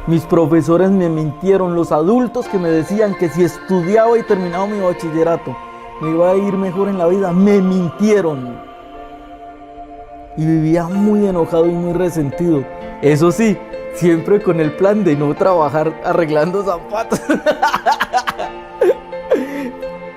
mis profesores me mintieron, los adultos que me decían que si estudiaba y terminaba mi bachillerato me iba a ir mejor en la vida, me mintieron. Y vivía muy enojado y muy resentido. Eso sí, siempre con el plan de no trabajar arreglando zapatos.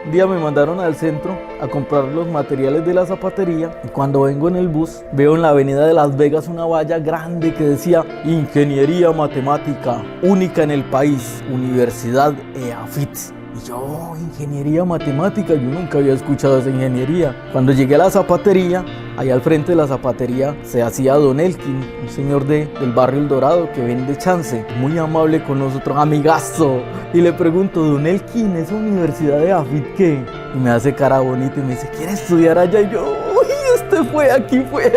Un día me mandaron al centro a comprar los materiales de la zapatería y cuando vengo en el bus veo en la avenida de Las Vegas una valla grande que decía Ingeniería Matemática, única en el país, Universidad EAFIT. Y yo, ingeniería matemática, yo nunca había escuchado esa ingeniería. Cuando llegué a la zapatería, ahí al frente de la zapatería se hacía Don Elkin, un señor del barrio El Dorado que vende chance, muy amable con nosotros, amigazo. Y le pregunto, Don Elkin, ¿esa universidad de AFIT qué? Y me hace cara bonita y me dice, ¿quiere estudiar allá? Y yo, uy, aquí fue.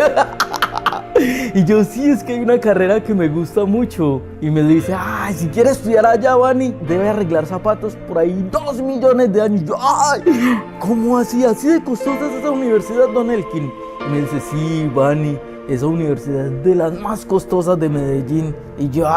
Y yo, sí, es que hay una carrera que me gusta mucho. Y me dice, ay, si quiere estudiar allá, Vani, debe arreglar zapatos por ahí 2 millones de años. Y yo, ay, ¿cómo así? ¿Así de costosa es esa universidad, Don Elkin? Y me dice, sí, Vani, esa universidad es de las más costosas de Medellín. Y yo,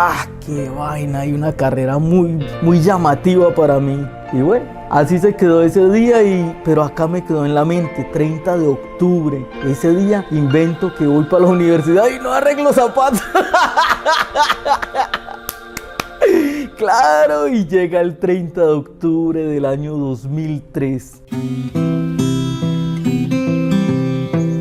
qué vaina, hay una carrera muy llamativa para mí. Y bueno, así se quedó ese día, pero acá me quedó en la mente, 30 de octubre. Ese día invento que voy para la universidad y no arreglo zapatos. Claro, y llega el 30 de octubre del año 2003.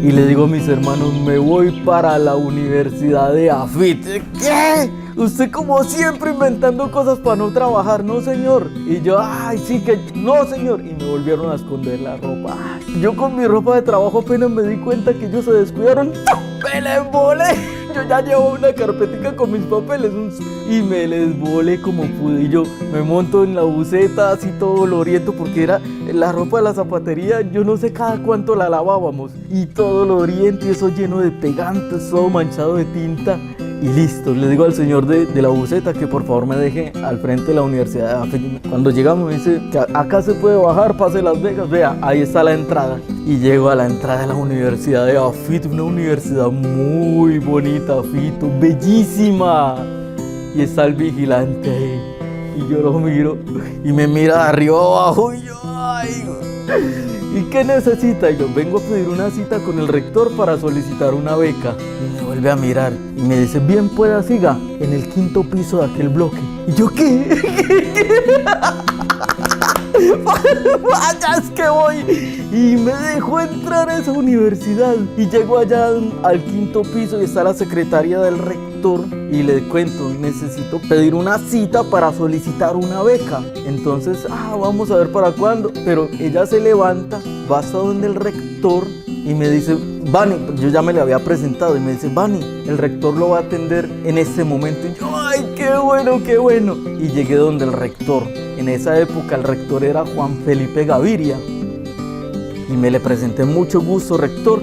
Y le digo a mis hermanos, me voy para la universidad de AFIT. ¿Qué? Usted como siempre inventando cosas para no trabajar, ¿no, señor? Y yo, sí que no, señor. Y me volvieron a esconder la ropa. Yo con mi ropa de trabajo apenas me di cuenta que ellos se descuidaron. ¡Me les volé! Yo ya llevo una carpetica con mis papeles y me les volé como pude. Y yo me monto en la buseta así todo oloriento porque era la ropa de la zapatería. Yo no sé cada cuánto la lavábamos. Y todo oloriento y eso lleno de pegantes, todo manchado de tinta. Y listo, le digo al señor de la buseta que por favor me deje al frente de la universidad de AFIT. Cuando llegamos me dice que acá se puede bajar, pase Las Vegas, vea, ahí está la entrada. Y llego a la entrada de la universidad de AFIT, una universidad muy bonita, Fito, bellísima. Y está el vigilante ahí. Y yo lo miro y me mira de arriba abajo y yo, ¿y qué necesita? Y yo vengo a pedir una cita con el rector para solicitar una beca. Y me vuelve a mirar y me dice, bien pueda, siga en el 5º piso de aquel bloque. Y yo, ¿qué? Vaya, es que voy. Y me dejó entrar a esa universidad. Y llego allá al 5º piso y está la secretaria del rector. Y le cuento, necesito pedir una cita para solicitar una beca. Entonces, vamos a ver para cuándo. Pero ella se levanta, va hasta donde el rector y me dice, Vani, yo ya me le había presentado. Y me dice, Vani, el rector lo va a atender en este momento. Y yo, ¡ay, qué bueno, qué bueno! Y llegué donde el rector. En esa época el rector era Juan Felipe Gaviria. Y me le presenté, mucho gusto, rector.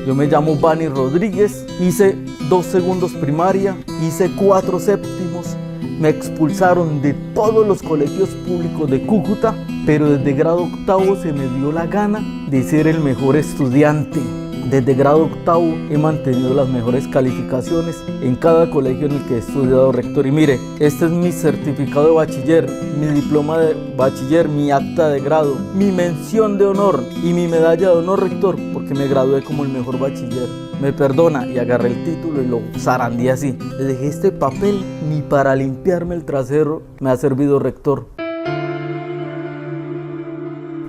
Yo me llamo Vani Rodríguez, hice 2 segundos primaria, hice 4 séptimos, me expulsaron de todos los colegios públicos de Cúcuta, pero desde grado 8º se me dio la gana de ser el mejor estudiante. Desde grado 8º he mantenido las mejores calificaciones en cada colegio en el que he estudiado, rector. Y mire, este es mi certificado de bachiller, mi diploma de bachiller, mi acta de grado, mi mención de honor y mi medalla de honor, rector, porque me gradué como el mejor bachiller. Me perdona, y agarré el título y lo zarandeé así. Le dejé este papel, ni para limpiarme el trasero me ha servido, rector.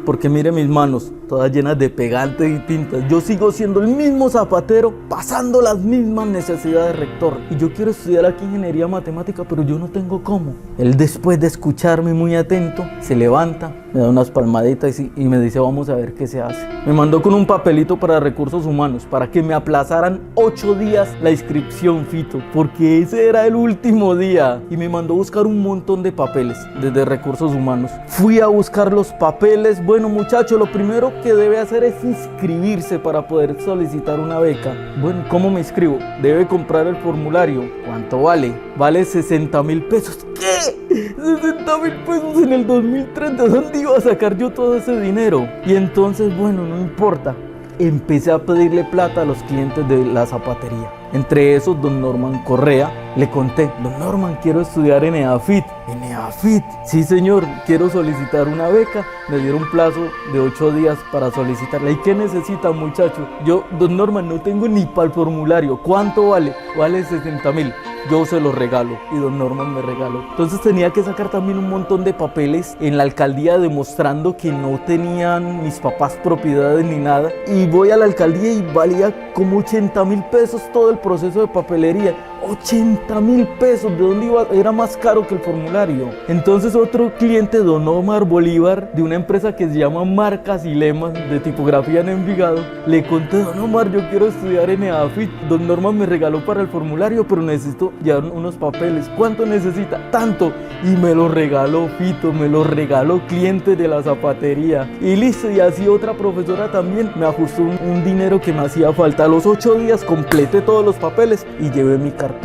Porque mire mis manos, todas llenas de pegantes y tintas. Yo sigo siendo el mismo zapatero, pasando las mismas necesidades, rector. Y yo quiero estudiar aquí ingeniería matemática, pero yo no tengo cómo. Él, después de escucharme muy atento, se levanta, me da unas palmaditas y me dice, vamos a ver qué se hace. Me mandó con un papelito para recursos humanos, para que me aplazaran 8 días la inscripción, Fito, porque ese era el último día. Y me mandó a buscar un montón de papeles desde recursos humanos. Fui a buscar los papeles. Bueno, muchacho, lo primero que debe hacer es inscribirse para poder solicitar una beca. Bueno, ¿cómo me inscribo? Debe comprar el formulario. ¿Cuánto vale? Vale 60,000 pesos. ¿Qué? 60,000 pesos en el 2030. ¿Dónde iba a sacar yo todo ese dinero? Y entonces, bueno, no importa. Empecé a pedirle plata a los clientes de la zapatería. Entre esos, don Norman Correa. Le conté, don Norman, quiero estudiar en EAFIT. ¿En EAFIT? Sí, señor, quiero solicitar una beca. Me dieron un plazo de 8 días para solicitarla. ¿Y qué necesita, muchacho? Yo, don Norman, no tengo ni para el formulario. ¿Cuánto vale? Vale 60,000. Yo se los regalo. Y don Norman me regaló. Entonces tenía que sacar también un montón de papeles en la alcaldía demostrando que no tenían mis papás propiedades ni nada. Y voy a la alcaldía y valía como 80,000 pesos todo el proceso de papelería. 80,000 pesos, ¿de dónde iba? Era más caro que el formulario. Entonces otro cliente, don Omar Bolívar, de una empresa que se llama Marcas y Lemas, de tipografía en Envigado, le conté, don Omar, yo quiero estudiar en EAFIT. Don Norman me regaló para el formulario, pero necesito llevar unos papeles. ¿Cuánto necesita? Tanto. Y me lo regaló, Fito, me lo regaló, cliente de la zapatería. Y listo, y así otra profesora también me ajustó un dinero que me hacía falta. A los 8 días completé todos los papeles y llevé mi carpeta.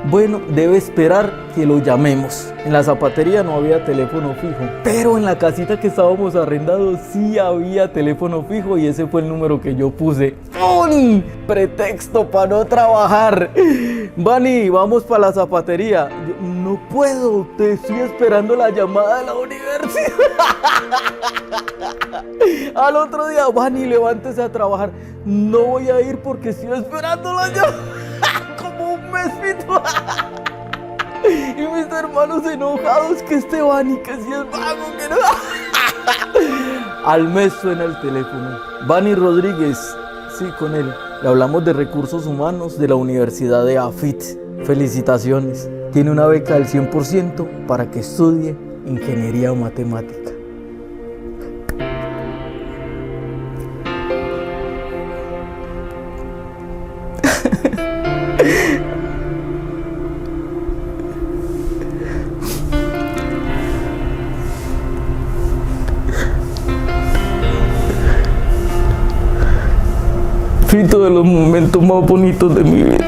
Bueno, debe esperar que lo llamemos. En la zapatería no había teléfono fijo, pero en la casita que estábamos arrendando sí había teléfono fijo y ese fue el número que yo puse. ¡Un pretexto para no trabajar! Vani, vamos para la zapatería. Yo, no puedo, te estoy esperando la llamada de la universidad. Al otro día, Vani, levántese a trabajar. No voy a ir porque estoy esperando la llamada. Como un mes, Fito. Y mis hermanos enojados que Vani, que si es vago, que no. Al mes suena el teléfono. Vani Rodríguez, sí, con él. Le hablamos de recursos humanos de la Universidad de EAFIT. Felicitaciones. Tiene una beca del 100% para que estudie ingeniería matemática. Fito, de los momentos más bonitos de mi vida.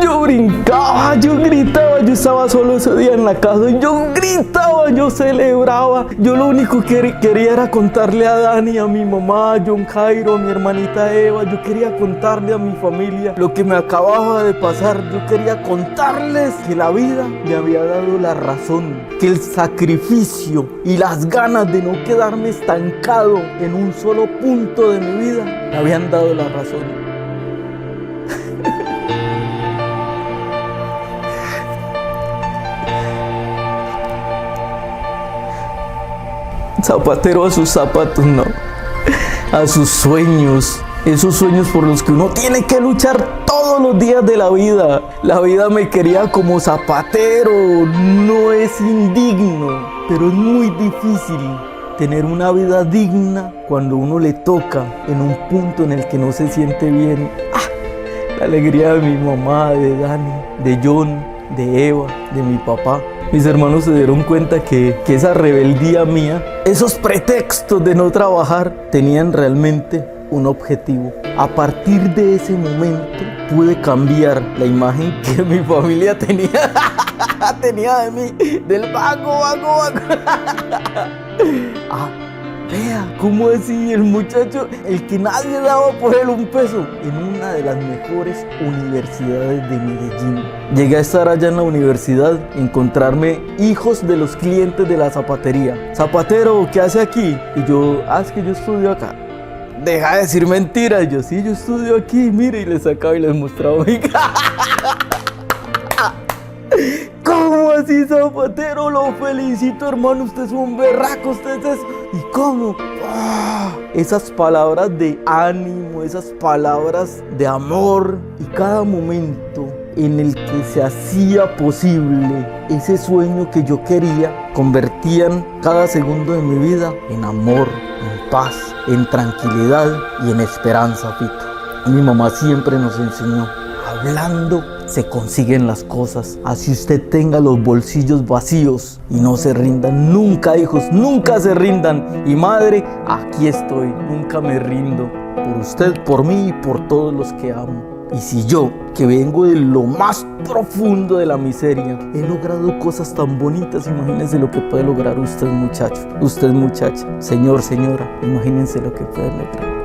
Yo brincaba, yo gritaba, yo estaba solo ese día en la casa, yo gritaba, yo celebraba. Yo lo único que quería era contarle a Dani, a mi mamá, a John Jairo, a mi hermanita Eva. Yo quería contarle a mi familia lo que me acababa de pasar. Yo quería contarles que la vida me había dado la razón, que el sacrificio y las ganas de no quedarme estancado en un solo punto de mi vida me habían dado la razón. Zapatero a sus zapatos, no, a sus sueños, esos sueños por los que uno tiene que luchar todos los días de la vida. La vida me quería como zapatero, no es indigno, pero es muy difícil tener una vida digna cuando uno le toca en un punto en el que no se siente bien. La alegría de mi mamá, de Dani, de John, de Eva, de mi papá. Mis hermanos se dieron cuenta que esa rebeldía mía, esos pretextos de no trabajar, tenían realmente un objetivo. A partir de ese momento pude cambiar la imagen que mi familia tenía de mí, del vago. Vea, ¿cómo así? El muchacho, el que nadie daba por él un peso, en una de las mejores universidades de Medellín. Llegué a estar allá en la universidad, encontrarme hijos de los clientes de la zapatería. Zapatero, ¿qué hace aquí? Y yo, es que yo estudio acá. Deja de decir mentiras. Yo, sí, yo estudio aquí, mire, y les sacaba y les mostraba mi cara. ¿Cómo así, Zapatero? Lo felicito, hermano. Usted es un berraco, usted es... ¿Y cómo? Esas palabras de ánimo, esas palabras de amor y cada momento en el que se hacía posible ese sueño que yo quería, convertían cada segundo de mi vida en amor, en paz, en tranquilidad y en esperanza, Fito. Mi mamá siempre nos enseñó, hablando se consiguen las cosas. Así usted tenga los bolsillos vacíos y no se rindan nunca, hijos, nunca se rindan. Y madre, aquí estoy, nunca me rindo. Por usted, por mí y por todos los que amo. Y si yo, que vengo de lo más profundo de la miseria, he logrado cosas tan bonitas, imagínense lo que puede lograr usted, muchacho. Usted, muchacha. Señor, señora, imagínense lo que puede lograr.